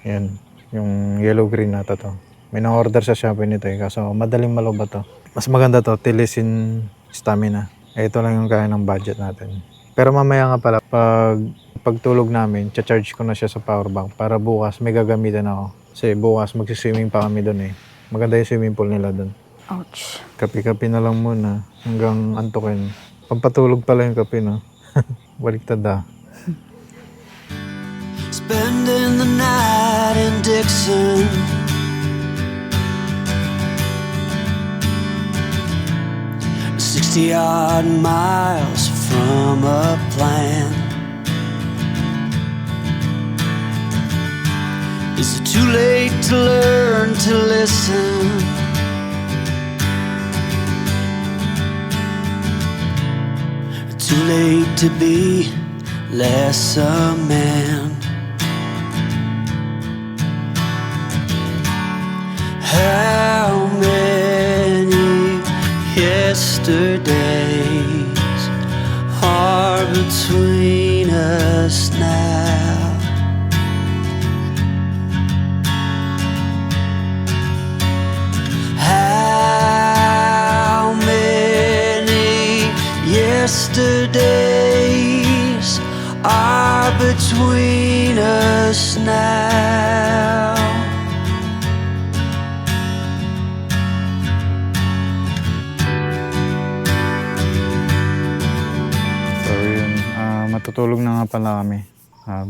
Yan, yung yellow-green nata to. May na-order sa Shopee nito eh, kaso madaling malobat to. Mas maganda to, Tilisin Stamina. Ito lang yung kaya ng budget natin. Pero mamaya nga pala, pagtulog namin, charge ko na siya sa power bank para bukas may gagamitin ako. Kasi bukas magsiswimming pa kami doon eh. Maganda yung swimming pool nila doon. Ouch. Kape-kape na lang muna hanggang antukin. Pampatulog pala yung kape, no? Baliktad ah. Spending the night in Dixon, 60-odd miles from a plan. Is it too late to learn to listen? Too late to be less a man. How many yesterdays are between us now? How many yesterdays are between between us now. So yun, matutulog na nga pala kami.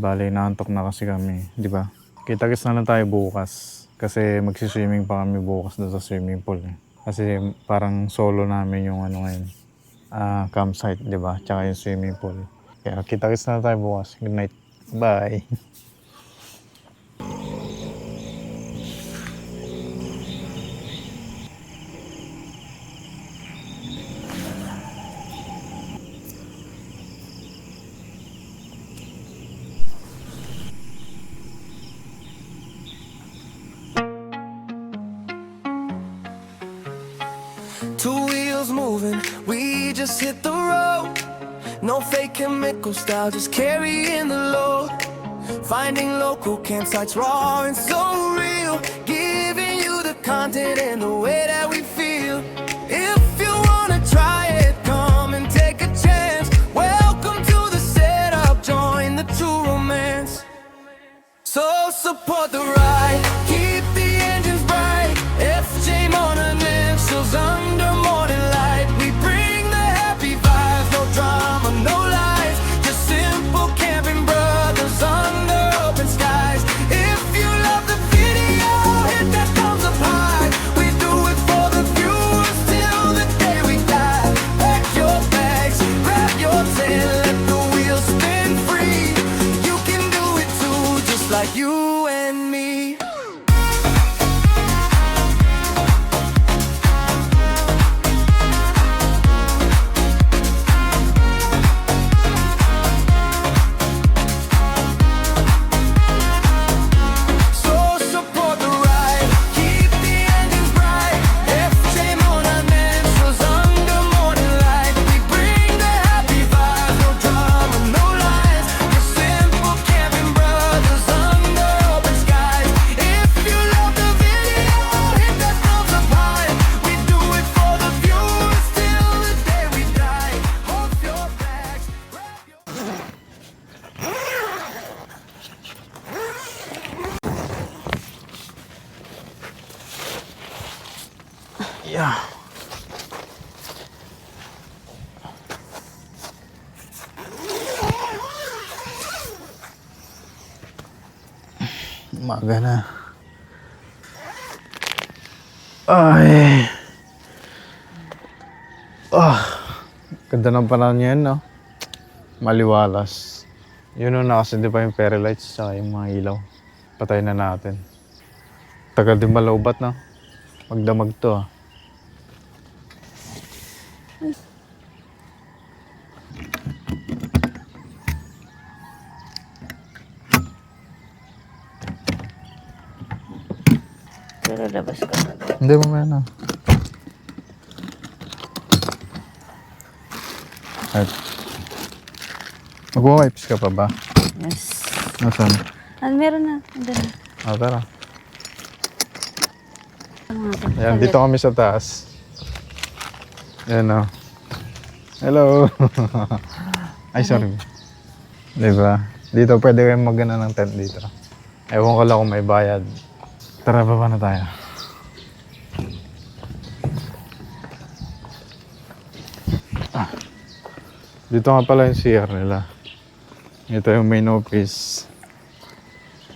Bali, naantok na kasi kami, di ba? Kita-kits na lang tayo bukas. Kasi magsiswimming pa kami bukas doon sa swimming pool. Kasi parang solo namin yung ano ngayon, campsite, di ba? Tsaka yung swimming pool. Kaya kita-kits na lang tayo bukas. Good night. Bye. Two wheels moving, we just hit the road. No fake chemical style, just carrying the load. Finding local campsites raw and so real. Giving you the content and the way that we feel. If you wanna try it, come and take a chance. Welcome to the setup, join the true romance. So support the ride, keep the engines bright. FJ Morning Initials under morning light. We bring the happy vibes, no drama, no lies. Just simple camping brothers under open skies. If you love the video, hit that thumbs up high. We do it for the viewers till the day we die. Pack your bags, grab your tent, let the wheels spin free. You can do it too, just like you and me. So support the ride, keep the engines bright. FJ Morning Initials under morning light. We bring the happy vibes, no drama, no lies. Just simple camping brothers under open skies. If you love the video, hit that thumbs up high. We do it for the viewers till the day we die. Hold your bags, grab your... Yeah. Umaga na. Ay. Ganda ng panahon yan, no? Maliwalas. Yun na kasi di pa yung fairy lights sa yung mga ilaw. Patay na natin. Tagal din malaubat, no? Magdamag to, ah. Pero labas ka na. Hindi mo na. At mag-wipes ka pa ba? Yes. Nasaan? Meron na. Andun na. Tara. Ano nga ba? Ayan, dito kami sa taas. Ayan, o. Hello. Ay, sorry. Diba? Dito pwede kayong mag-gana ng tent dito. Ewan ko lang kung may bayad. Tara, baba na tayo. Dito nga pala yung CR nila. Ito yung main office.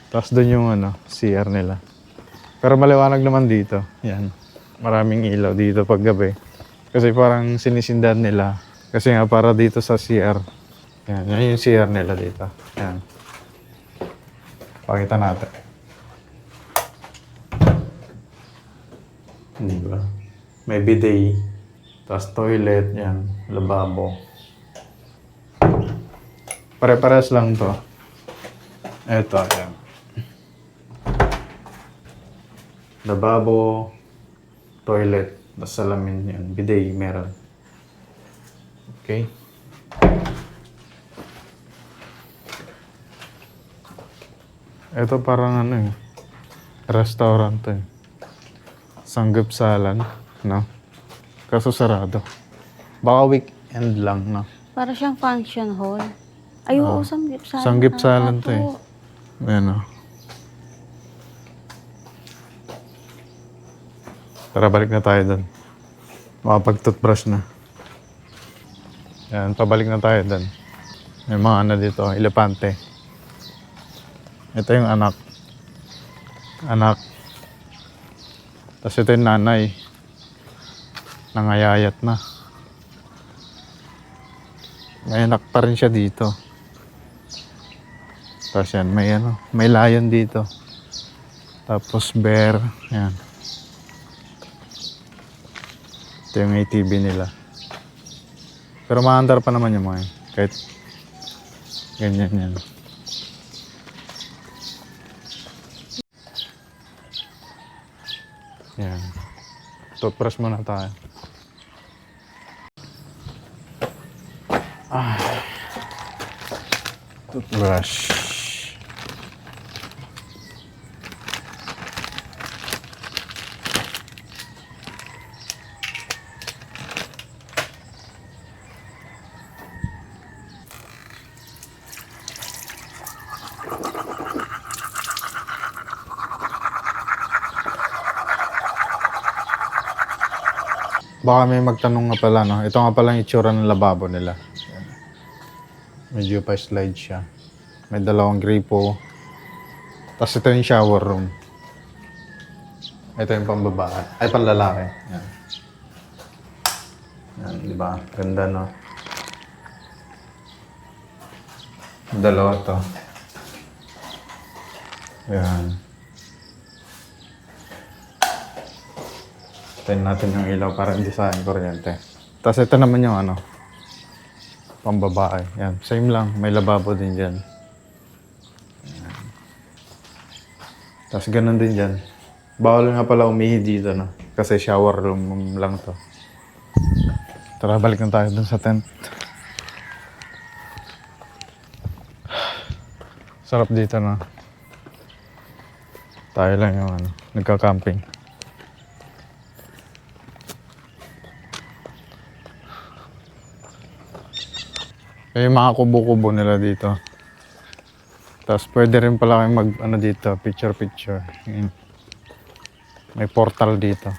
Tapos doon yung CR nila. Pero maliwanag naman dito. Yan. Maraming ilaw dito pag gabi. Kasi parang sinisindan nila. Kasi nga para dito sa CR. Yan. Yan yung CR nila dito. Yan. Pakita natin. Diba? May bidet. Tapos toilet. Yan. Lababo. Pare-pares lang to. Eto, yan. Lababo, toilet, tapos salamin yan. Bidet, meron. Okay. Ito parang restaurant to eh. Sanggupsalan, no? Kaso sarado. Baka weekend lang, no? Para siyang function hall. Ay, oo, Oh. sanggipsalan. Sanggipsalan to eh. Opo. Ayan o. Tara, balik na tayo doon. Makapag-toothbrush na. Ayan, pabalik na tayo doon. May mga ano dito, elepante. Ito yung anak. Anak. Tapos ito yung nanay. Nangayayat na. May anak pa rin siya dito. Tapos yan, may ano, may lion dito. Tapos bear, yan. Ito yung ATV nila. Pero maandar pa naman yung mga yun. Kahit ganyan yan. Yan. Toothbrush muna tayo. Toothbrush. Baka may magtanong nga pala, no? Ito nga pala yung itsura ng lababo nila. Yan. Medyo pa-slide siya. May dalawang gripo. Tapos ito yung shower room. Ito yung pambabae. Ay, panlalaki. Yan. Yan, di ba? Ganda, no? Dalawa to. Yan. Tayin natin yung ilaw para hindi sayang kuryente. Tapos ito naman yung ano, pambabae. Yan, same lang. May lababo din dyan. Yan. Tapos ganun din dyan. Bawal nga pala umihi dito, no? Kasi shower room lang to. Tara, balik na tayo dun sa tent. Sarap dito, no? Tayo lang yung ano, nagka-camping. Yung mga kubo-kubo nila dito. Tapos pwede rin pala kayong mag ano dito, picture-picture. May portal dito.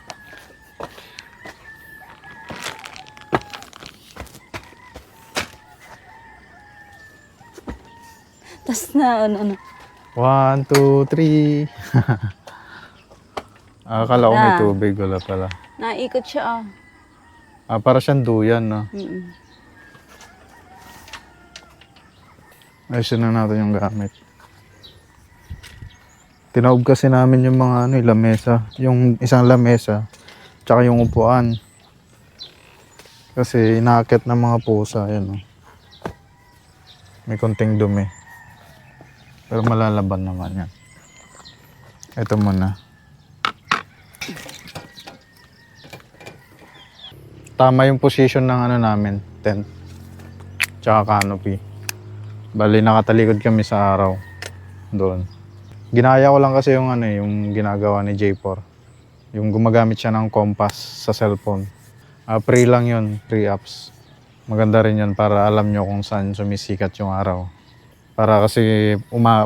Tapos na, ano. 1, 2, 3. Akala ko may Na. tubig, wala pala. Naikot siya, Para siyang duyan, no? Ayusin na natin yung gamit. Tinaob kasi namin yung mga ano, lamesa. Yung isang lamesa. Tsaka yung upuan. Kasi inaakit ng mga pusa. Yan, oh. May konting dumi. Pero malalaban naman yan. Ito muna. Tama yung position ng ano namin. Tent. Tsaka canopy. Bali, nakatalikod kami sa araw. Doon. Ginaya ko lang kasi yung ano, yung ginagawa ni J4. Yung gumagamit siya ng compass sa cellphone. Free lang yun, free apps. Maganda rin yun para alam nyo kung saan sumisikat yung araw. Para kasi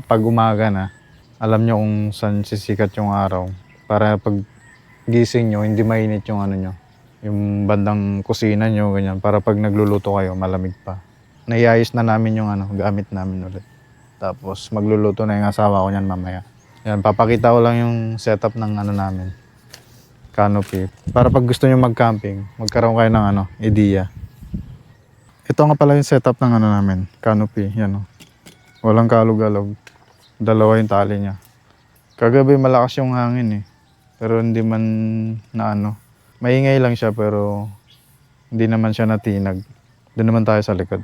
pag umaga na, alam nyo kung saan sisikat yung araw. Para pag gising nyo, hindi mainit yung ano nyo. Yung bandang kusina nyo, ganyan. Para pag nagluluto kayo, malamig pa. Naiayos na namin yung ano, gamit namin ulit. Tapos magluluto na yung asawa ko niyan mamaya. Yan, papakita ko lang yung setup ng ano namin. Canopy. Para pag gusto nyo mag-camping, magkaroon kayo ng ano, idea. Ito nga pala yung setup ng ano namin, canopy. Yan, oh. Walang kalog-alog. Dalawa yung tali niya. Kagabi malakas yung hangin eh. Pero hindi man na ano. Maingay lang siya pero hindi naman siya natinag. Doon naman tayo sa likod.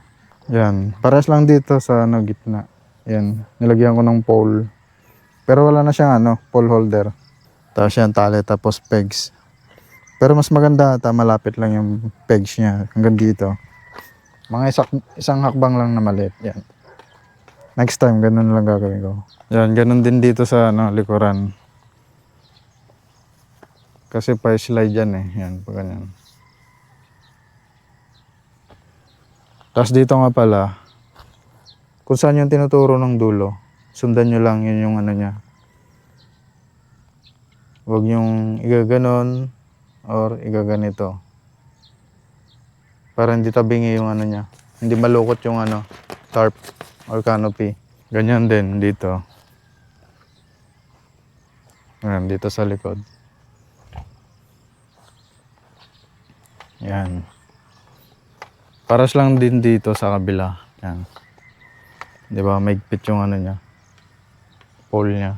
Yan. Pares lang dito sa ano, gitna. Yan. Nilagyan ko ng pole. Pero wala na siyang ano, pole holder. Tapos yan, tali, tapos pegs. Pero mas maganda ata, malapit lang yung pegs niya. Hanggang dito. Mga isang hakbang lang na maliit. Yan. Next time, ganun lang gagawin ko. Yan, ganun din dito sa ano, likuran. Kasi pa-slide yan eh. Yan, pag ganyan. Tapos dito nga pala, Kung saan yung tinuturo ng dulo, sundan nyo lang, yun yung ano niya. Huwag yung igaganon or igaganito. Para hindi tabingi yung ano niya. Hindi malukot yung ano, tarp or canopy. Ganyan din dito. Ayan, dito sa likod. Yan. Paras lang din dito sa kabila. Yan. 'Di ba, maigpit yung ano niya. Pole niya.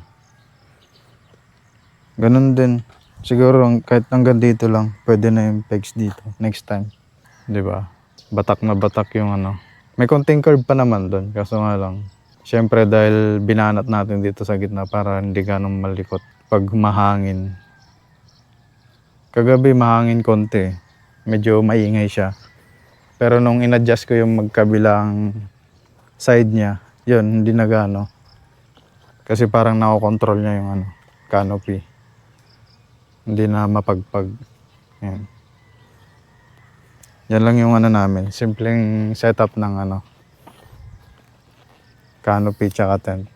Ganun din. Siguro kahit hanggang dito lang, pwede na yung pegs dito next time. 'Di ba? Batak na batak yung ano. May konting curve pa naman doon, kaso nga lang. Siyempre dahil binanat natin dito sa gitna para hindi ganong malikot pag mahangin. Kagabi mahangin konti. Medyo maingay siya. Pero nung in-adjust ko yung magkabilang side niya, yun, hindi na gano. Kasi parang nakokontrol niya yung ano, canopy. Hindi na mapagpag. Yan. Yan lang yung ano namin. Simpleng setup ng ano, canopy tsaka tent.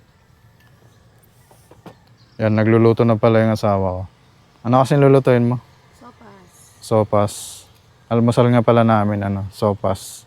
Yan, nagluluto na pala yung asawa ko. Ano kasi lulutuin mo? Sopas. Sopas. Almusal nga pala namin, ano, sopas.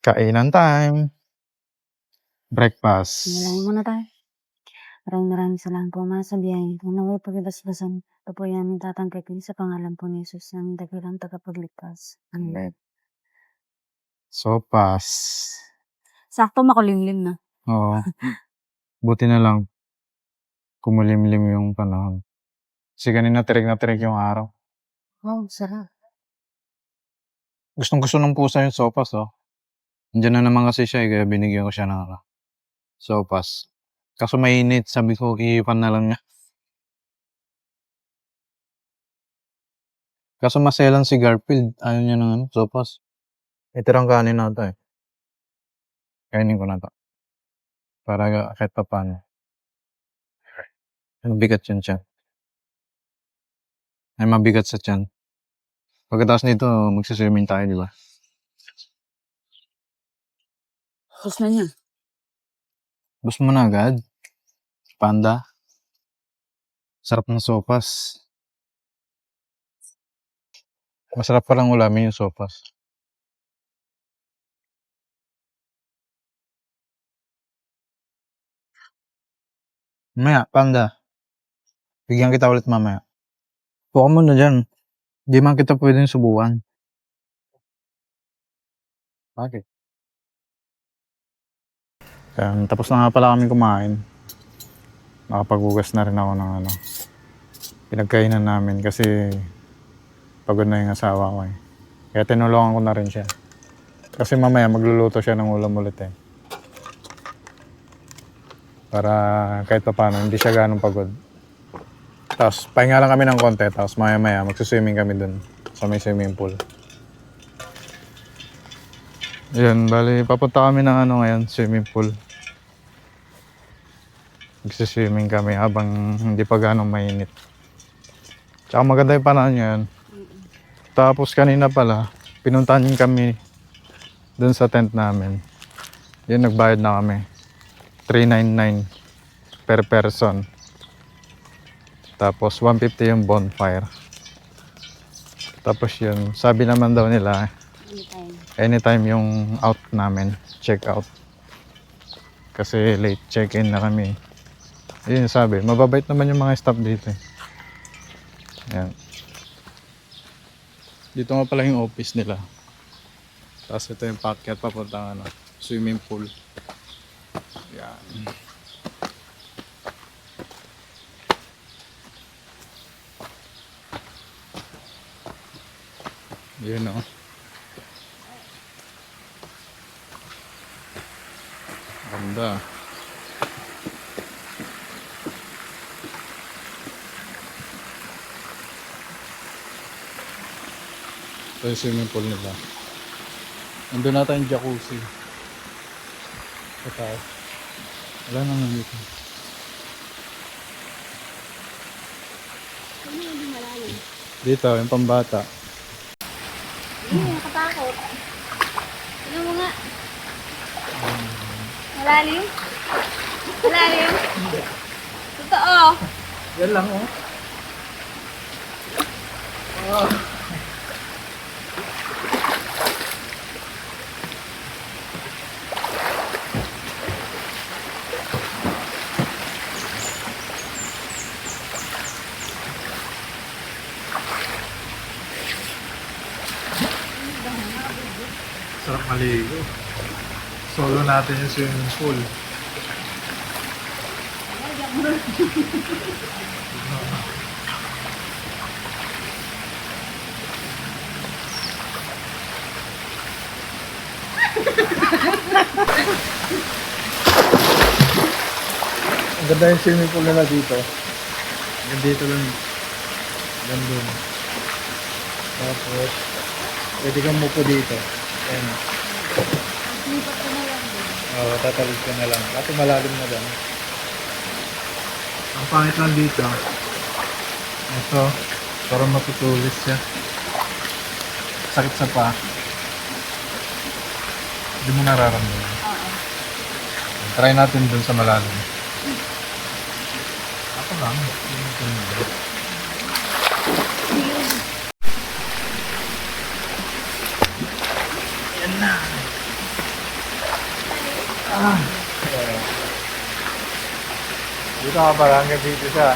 Kainan time. Breakfast. Nalangin muna tayo. Maraming salamat po mga sa biyahe. Kung naway pagibasbasan, ito po yan ang tatangkitin sa pangalan po ni Jesus ng dakilang tagapagligtas. Amen. Sopas. Sakto makulimlim na. Oo. Buti na lang kumulimlim yung panahon. Kasi kanina tirik na tirik yung araw. Oh, sarap. Gustong gusto ng pusa yung sopas, oh. Nandiyan na naman kasi siya, kaya binigyan ko siya ng sopas. Kaso mainit, sabi ko, iipan na lang niya. Kaso maselan si Garfield, ayaw niya ng sopas. Itirang kanin na ito eh. Kainin ko na ito. Para kahit pa paano. Mabigat yun siya. Ay mabigat sa tiyan. Pagkatapos nito, magsiswimming tayo, di ba? Tapos na niya. Bus mo na agad. Panda. Sarap ng sopas. Masarap palang ulamin yung sopas. Mamaya, panda. Bigyan kita ulit mamaya. Puka mo na dyan. Di man kita pwedeng subukan. Bakit? Tapos na nga pala kami kumain. Nakapaghugas na rin ako ng ano. Pinagkainan namin kasi pagod na yung asawa ko eh. Kaya tinulungan ko na rin siya. Kasi mamaya magluluto siya ng ulam ulit eh. Para kahit pa paano, hindi siya ganong pagod. Tapos pahinga lang kami ng konti, tapos maya magsuswimming kami dun sa may swimming pool. Yun, bali papunta kami ng ngayon, swimming pool. Magsiswimming kami habang hindi pa ganong mainit. Tsaka maganda yung panahon ngayon. Tapos kanina pala, pinuntahan kami dun sa tent namin. Yun, nagbayad na kami. $399 per person. Tapos 150 yung bonfire. Tapos yun, sabi naman daw nila, anytime yung out namin, check out. Kasi late check-in na kami. Yun sabi, mababait naman yung mga staff dito. Yan. Dito nga pala yung office nila. Tapos ito yung packet papuntang swimming pool. Yan. Yun o. Ganda. Ito yung swimming pool nila. Nandun na tayong jacuzzi. Sa taas. Wala naman dito. Dito, yung pambata. Nakatakot. Ano mo nga? Malalim? Malalim? Totoo. Yan lang oh. Sarap maligo. Solo natin yung swimming pool. Ang ganda yung swimming pool nila dito. Hanggang dito lang. Hanggang dun. Tapos, pwede kang mupo dito. Ayan. Oo, tatawid ka na lang. Kaso malalim na lang. Ang pangit lang dito. Ito, parang matutulis siya. Sakit sa paa. Hindi mo nararamdaman. Try natin dun sa malalim. Ako lang. Yan na. Dito ka pala, hanggang dito siya.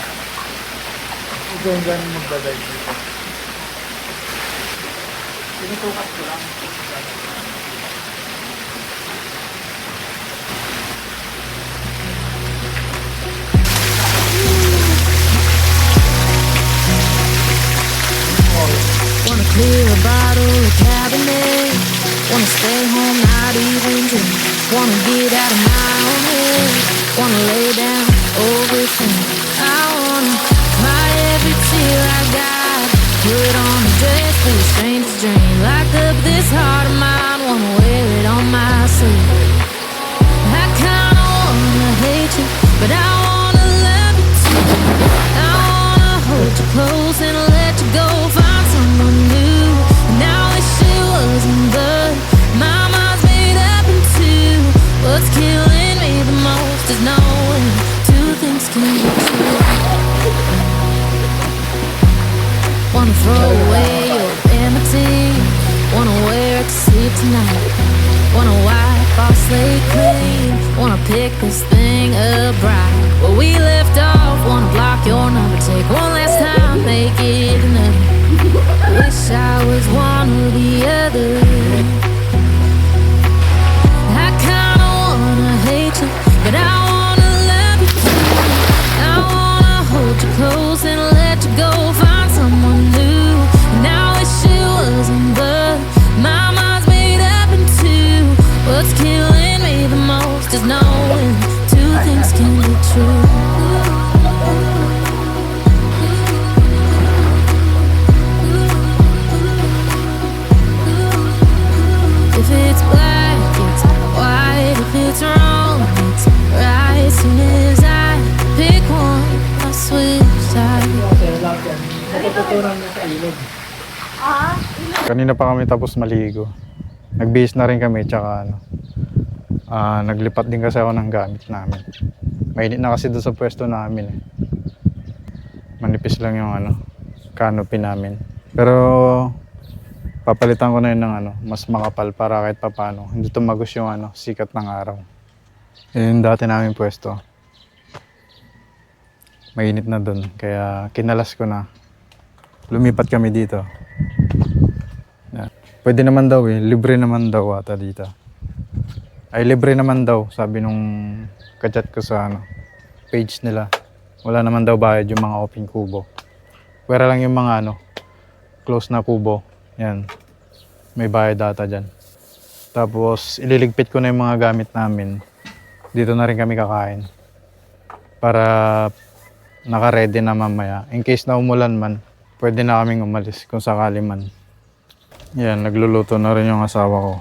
Ito yung ganun magdadive dito. Tinutukat ko lang. Wanna clear a bottle of Cabernet. Wanna stay home, not even drink. Wanna get out of my own head. Wanna lay down, overthink. I wanna cry every tear I got. Put on a dress for a stranger's dream. Lock up this heart of mine. Wanna wear it on my sleeve. I kinda wanna hate you, but I wanna love you too. I wanna hold you close and let you go. Find someone new. And I wish it wasn't, but my mind's made up in two. What's killing me the most is knowing two things can be true. Wanna throw away your enmity. Wanna wear it to sleep tonight. Wanna wipe our slate clean. Wanna pick this thing up right where we left off. Wanna block your number, take one last time, make it another. Wish I was one or the other. I kinda wanna hate you, but I wanna love you too. I wanna hold you close and let you go. Find someone new. And I wish it wasn't, but tuturan niya sa ilog. Kanina pa kami tapos maligo. Nagbihis na rin kami, tsaka naglipat din kasi ako ng gamit namin. Mainit na kasi doon sa pwesto namin eh. Manipis lang yung canopy namin. Pero papalitan ko na yun ng mas makapal para kahit papano hindi tumagos yung sikat ng araw. Yung dati namin pwesto. Mainit na doon, kaya kinalas ko na. Lumipat kami dito. Pwede naman daw libre naman daw ata dito. Ay, libre naman daw, sabi nung kachat ko sa page nila. Wala naman daw bayad yung mga open kubo. Pwera lang yung mga close na kubo. Yan. May bayad data dyan. Tapos, ililigpit ko na yung mga gamit namin. Dito na rin kami kakain. Para naka-ready na mamaya. In case na umulan man, pwede na kaming umalis kung sakali man. Yan, nagluluto na rin yung asawa ko.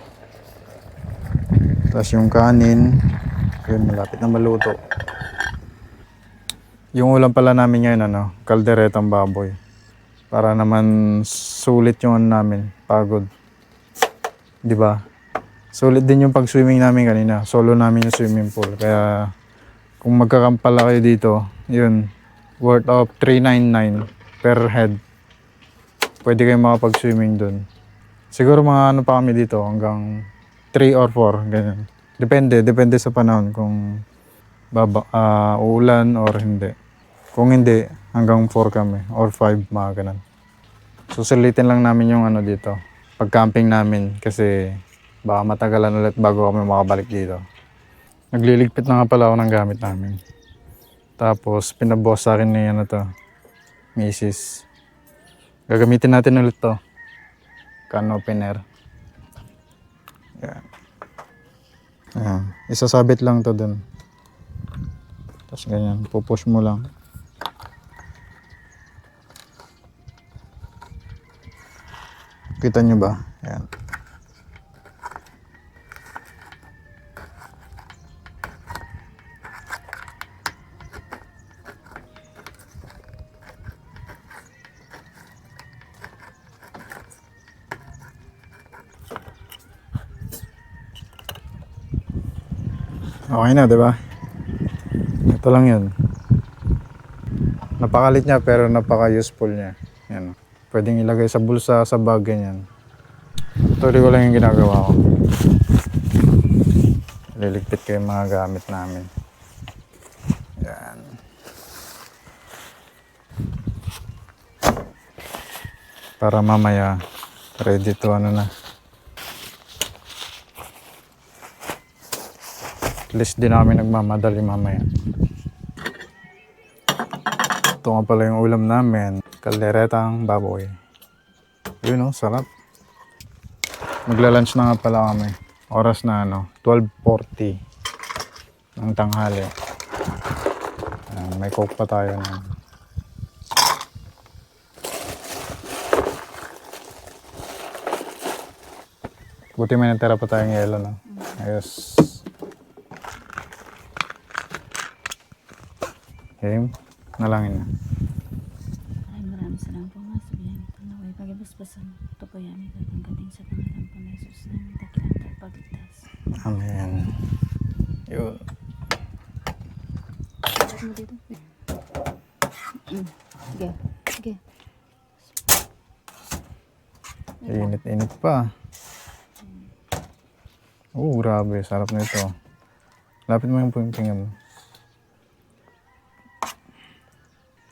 Tapos yung kanin, yun, malapit na maluto. Yung ulam pala namin ngayon, kalderetang baboy. Para naman sulit yung namin, pagod. Di ba? Sulit din yung pag-swimming namin kanina. Solo namin yung swimming pool. Kaya kung magkakampala kayo dito, yun, worth of 399 per head. Pwede kayong makapag-swimming dun. Siguro mga pa kami dito hanggang 3 or 4, ganyan. Depende sa panahon kung uulan or hindi. Kung hindi, hanggang 4 kami or 5, mga ganun. Susulitin lang namin yung dito, pag-camping namin kasi baka matagalan ulit bago kami makabalik dito. Nagliligpit na nga pala ako ng gamit namin. Tapos pinaboss sa akin ni Mrs. Gagamitin natin ulit to. Can opener. Yan. Ayan. Isasabit lang to dun. Tapos ganyan, pupush mo lang. Kita nyo ba? Ayan. Okay na, di ba? Ito lang yun. Napakalit niya pero napaka-useful niya. Yan. Pwedeng ilagay sa bulsa, sa bag, ganyan. Tuloy ko lang yung ginagawa ko. Liligpit ko yung mga gamit namin. Yan. Para mamaya, ready to na. At least di namin nagmamadali mamaya. Ito nga pala yung ulam namin. Kalderetang baboy. Yun sarap. Magla-lunch na nga pala kami. Oras na 12:40 ng tanghali. May coke pa tayo na. Buti may natira pa tayong yelo, Ayos. Okay, nalangin na. Maraming salamat po mga sabihan ito na way pagibasbasan. Ito po yan ay tatanggating sa pangalan po ni Jesus na dakilang pagligtas. Amen. Yun. Bakit mo dito? Sige. Sige. Init-init pa. Grabe. Sarap na ito. Lapit mo yung pingan mo.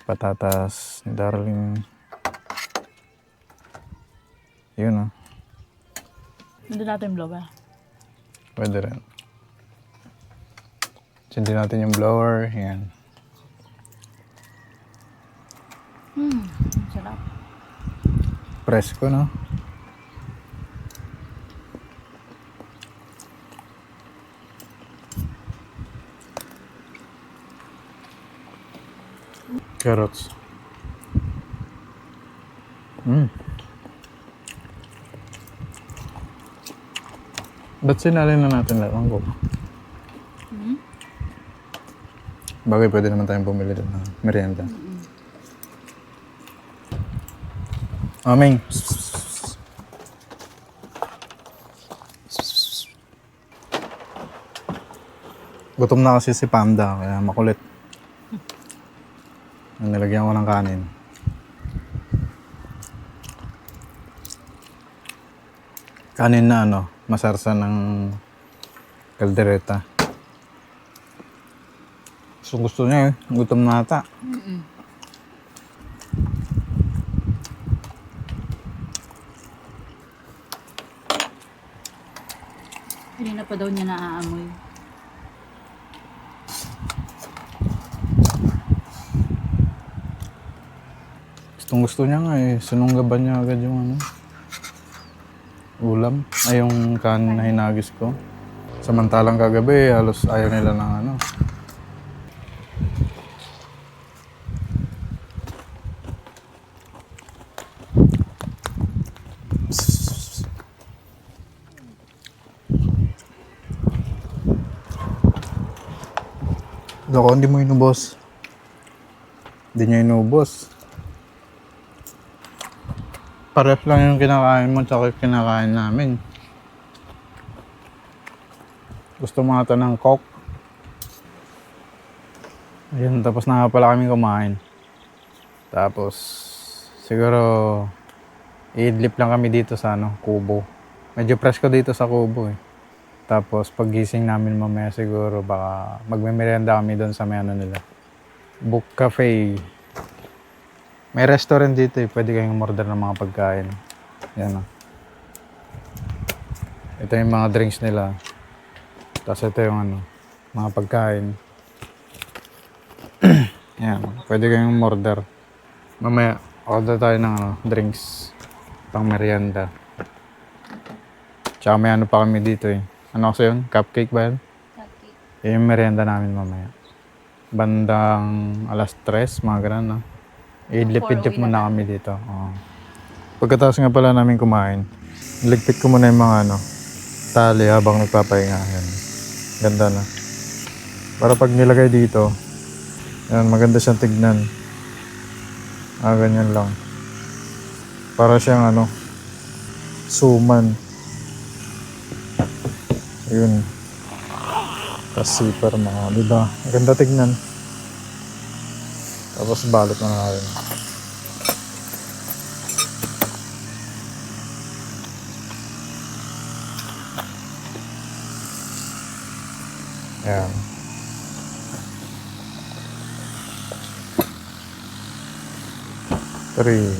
Patatas ni Darling. Yun Nandun natin yung blower. Pwede rin. Sindi natin yung blower. Yan. Sarap. Presko, Carrots. Ba't sinalin na natin lahat ang coke? Bagay, pwede naman tayong bumili doon ng merienda. Aming. Gutom na kasi si Panda, kaya makulit. Nilagyan ko ng kanin. Kanin na ano, masarsa ng kaldereta. So gusto niya gutom na ata. Hindi na pa daw niya naaamoy. Gustong gusto niya nga sinunggaban niya agad yung ano, ulam. Ay yung kanin na hinagis ko. Samantalang kagabi, halos ayaw nila ng ano. Loko, hindi mo inubos. Hindi niya inubos. Paref lang yung kinakain mo tsaka yung kinakain namin. Gusto mo ata ng Coke? Ayun, tapos na nga pala kami kumain. Tapos, siguro, iidlip lang kami dito sa ano, Kubo. Medyo presko dito sa Kubo eh. Tapos, paggising namin mamaya siguro, baka magmemerenda kami doon sa may ano nila. Book Cafe. May restaurant dito eh. Pwede kayong order ng mga pagkain. Yan o. Ito yung mga drinks nila. Tapos ito yung ano, mga pagkain. Yan. Pwede kayong order. Mamaya, order tayo ng ano, drinks. Pang merienda. Tsaka may ano pa kami dito eh. Ano kasi yun? Cupcake ba yun? Cupcake. Yung merienda namin mamaya. Bandang alas 3, mga ganun no? Idlip-idlip muna kami dito. Oo. Pagkatapos nga pala namin kumain, niligpit ko muna yung mga ano, tali habang nagpapahinga. Yan. Ganda na. Para pag nilagay dito, yan, maganda siyang tignan. Ganyan lang. Para siyang ano, suman. Ayun. Tapos zipper mga, diba? Maganda tignan. Tapos balot na natin. Ayan. Three.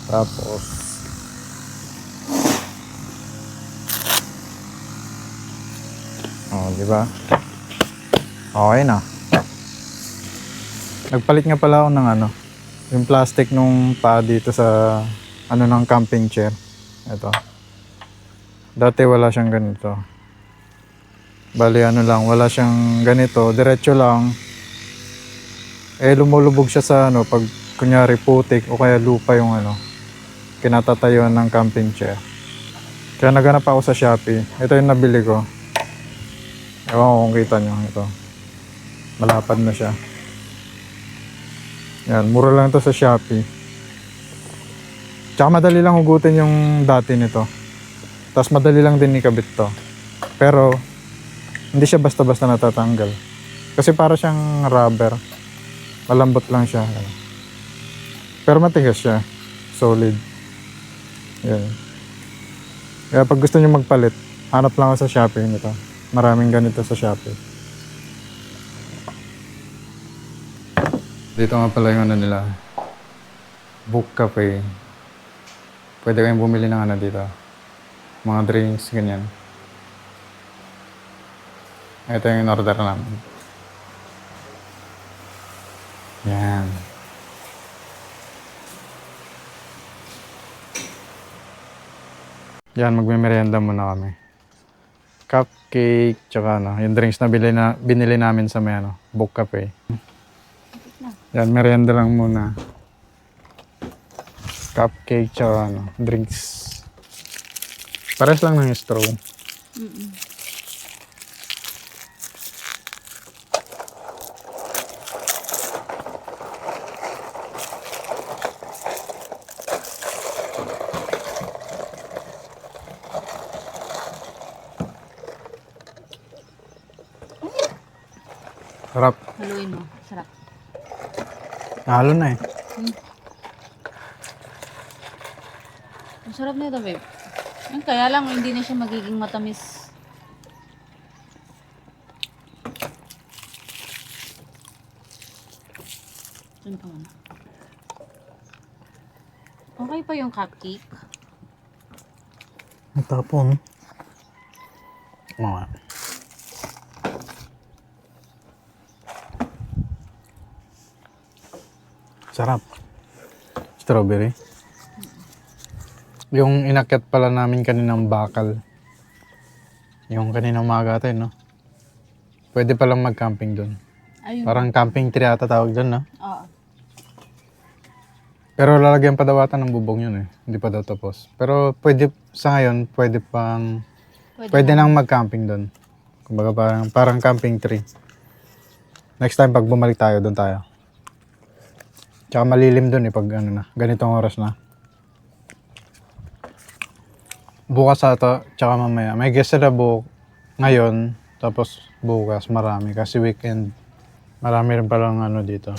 Tapos diba? Okay na. Nagpalit nga pala ako ng ano, yung plastic nung paa dito sa ano ng camping chair. Ito. Dati wala siyang ganito. Bali ano lang, wala siyang ganito, diretso lang. Lumulubog siya sa ano, pag kunyari putik o kaya lupa yung ano, kinatatayuan ng camping chair. Kaya naganap ako sa Shopee. Ito yung nabili ko. Ewan ko kung kita nyo ito. Malapad na siya. Yan, mura lang ito sa Shopee. Tsaka madali lang hugutin yung dati nito. Tapos madali lang din ikabit to. Pero hindi siya basta-basta natatanggal. Kasi para siyang rubber. Malambot lang siya. Pero matigas siya. Solid. Yan. Kaya pag gusto nyo magpalit, hanap lang ako sa Shopee nito. Maraming ganito sa Shopee. Dito nga pala yung ano nila. Book Cafe. Pwede kayong bumili ng ano dito. Mga drinks, ganyan. Ito yung in-order namin. Yan. Yan, magme-merienda muna kami. Cupcake, tsaka ano, yung drinks na binili namin sa may ano, Book Cafe. Yan, merienda lang muna. Cupcake, tsaka ano, drinks. Pares lang ng straw. Sarap. Haluin mo. Sarap. Nahalo na eh. Ang sarap nito, babe. Yan, kaya lang hindi na siya magiging matamis. Diyan ka muna. Okay pa yung cupcake. Ang tapon. Mga. Sarap. Strawberry. Yung inakyat pala namin kaninang bakal. Yung kaninang umaga tayo, no? Pwede palang mag-camping doon. Ayun. Parang camping tree ata tawag doon, no? Oo. Pero lalagyan pa daw ata ng bubong yun eh. Hindi pa daw tapos. Pero pwede, sa ngayon, pwede nang mag-camping doon. Kumbaga parang camping tree. Next time pag bumalik tayo, doon tayo. Tsaka malilim doon eh pag ano na, ganitong oras na. Bukas ata, tsaka mamaya. May guest na ngayon, tapos bukas marami. Kasi weekend, marami rin palang ano dito.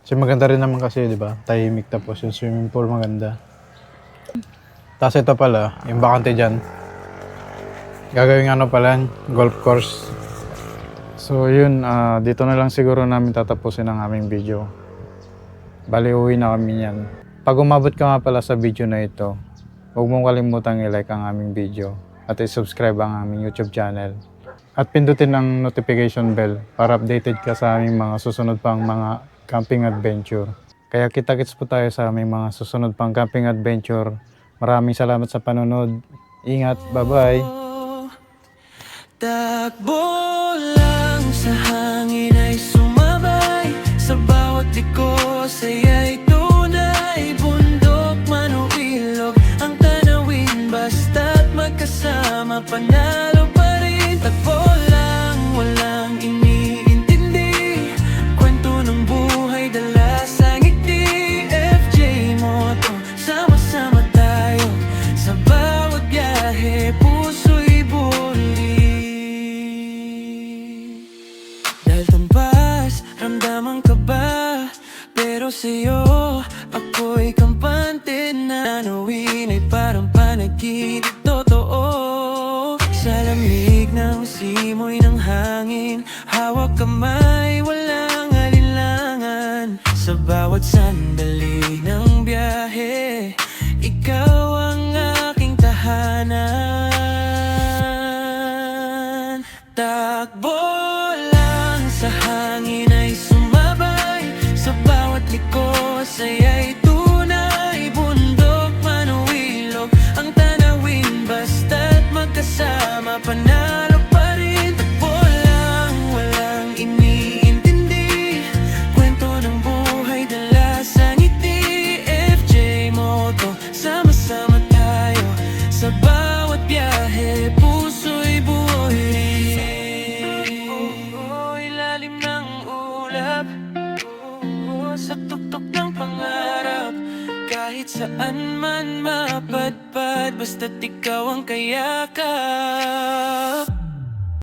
Kasi maganda rin naman kasi, di ba? Tahimik tapos yung swimming pool maganda. Tapos ito pala, yung bakante dyan. Gagawin ano pala, golf course. So yun, dito na lang siguro namin tatapusin ang aming video. Bali, uwi na kami yan. Pag umabot ka nga pala sa video na ito, huwag mong kalimutang i-like ang aming video at i-subscribe ang aming YouTube channel. At pindutin ang notification bell para updated ka sa aming mga susunod pang mga camping adventure. Kaya kita-kits po tayo sa aming mga susunod pang camping adventure. Maraming salamat sa panonood. Ingat, bye-bye! Takbo lang sa hangin ay sumabay. Sa bawat liko saya'y tunay. Bundok man o ilog ang tanawin. Basta't magkasama panalo pa rin. Takbo lang, walang iniintindi. Kwento ng buhay dala sa ngiti. FJ Moto, sama-sama tayo. Sa bawat biyahe, puso'y buli. Dahil tambas, ramdaman ka ba? Pero sa'yo, ako'y kampante na nawin ay parang panaginip totoo. Sa lamig ng simoy ng hangin, hawak kamay, walang alinlangan. Sa bawat sandali ng biyahe, ikaw ang aking tahanan. Takbo lang sa hangin ay sumabay. Sa bawat liko saya'y tunay. Bundok man o ilog ang tanawin. Basta't magkasama panalo pa rin. Takbo lang, walang iniintindi. Kwento ng buhay dala sa ngiti. FJ Moto, sama-sama tayo. Sa bawat biyahe, puso'y buhay. Ilalim ng ulap, sa tuktok ng pangarap. Kahit saan man mapadpad, basta't ikaw ang kayakap.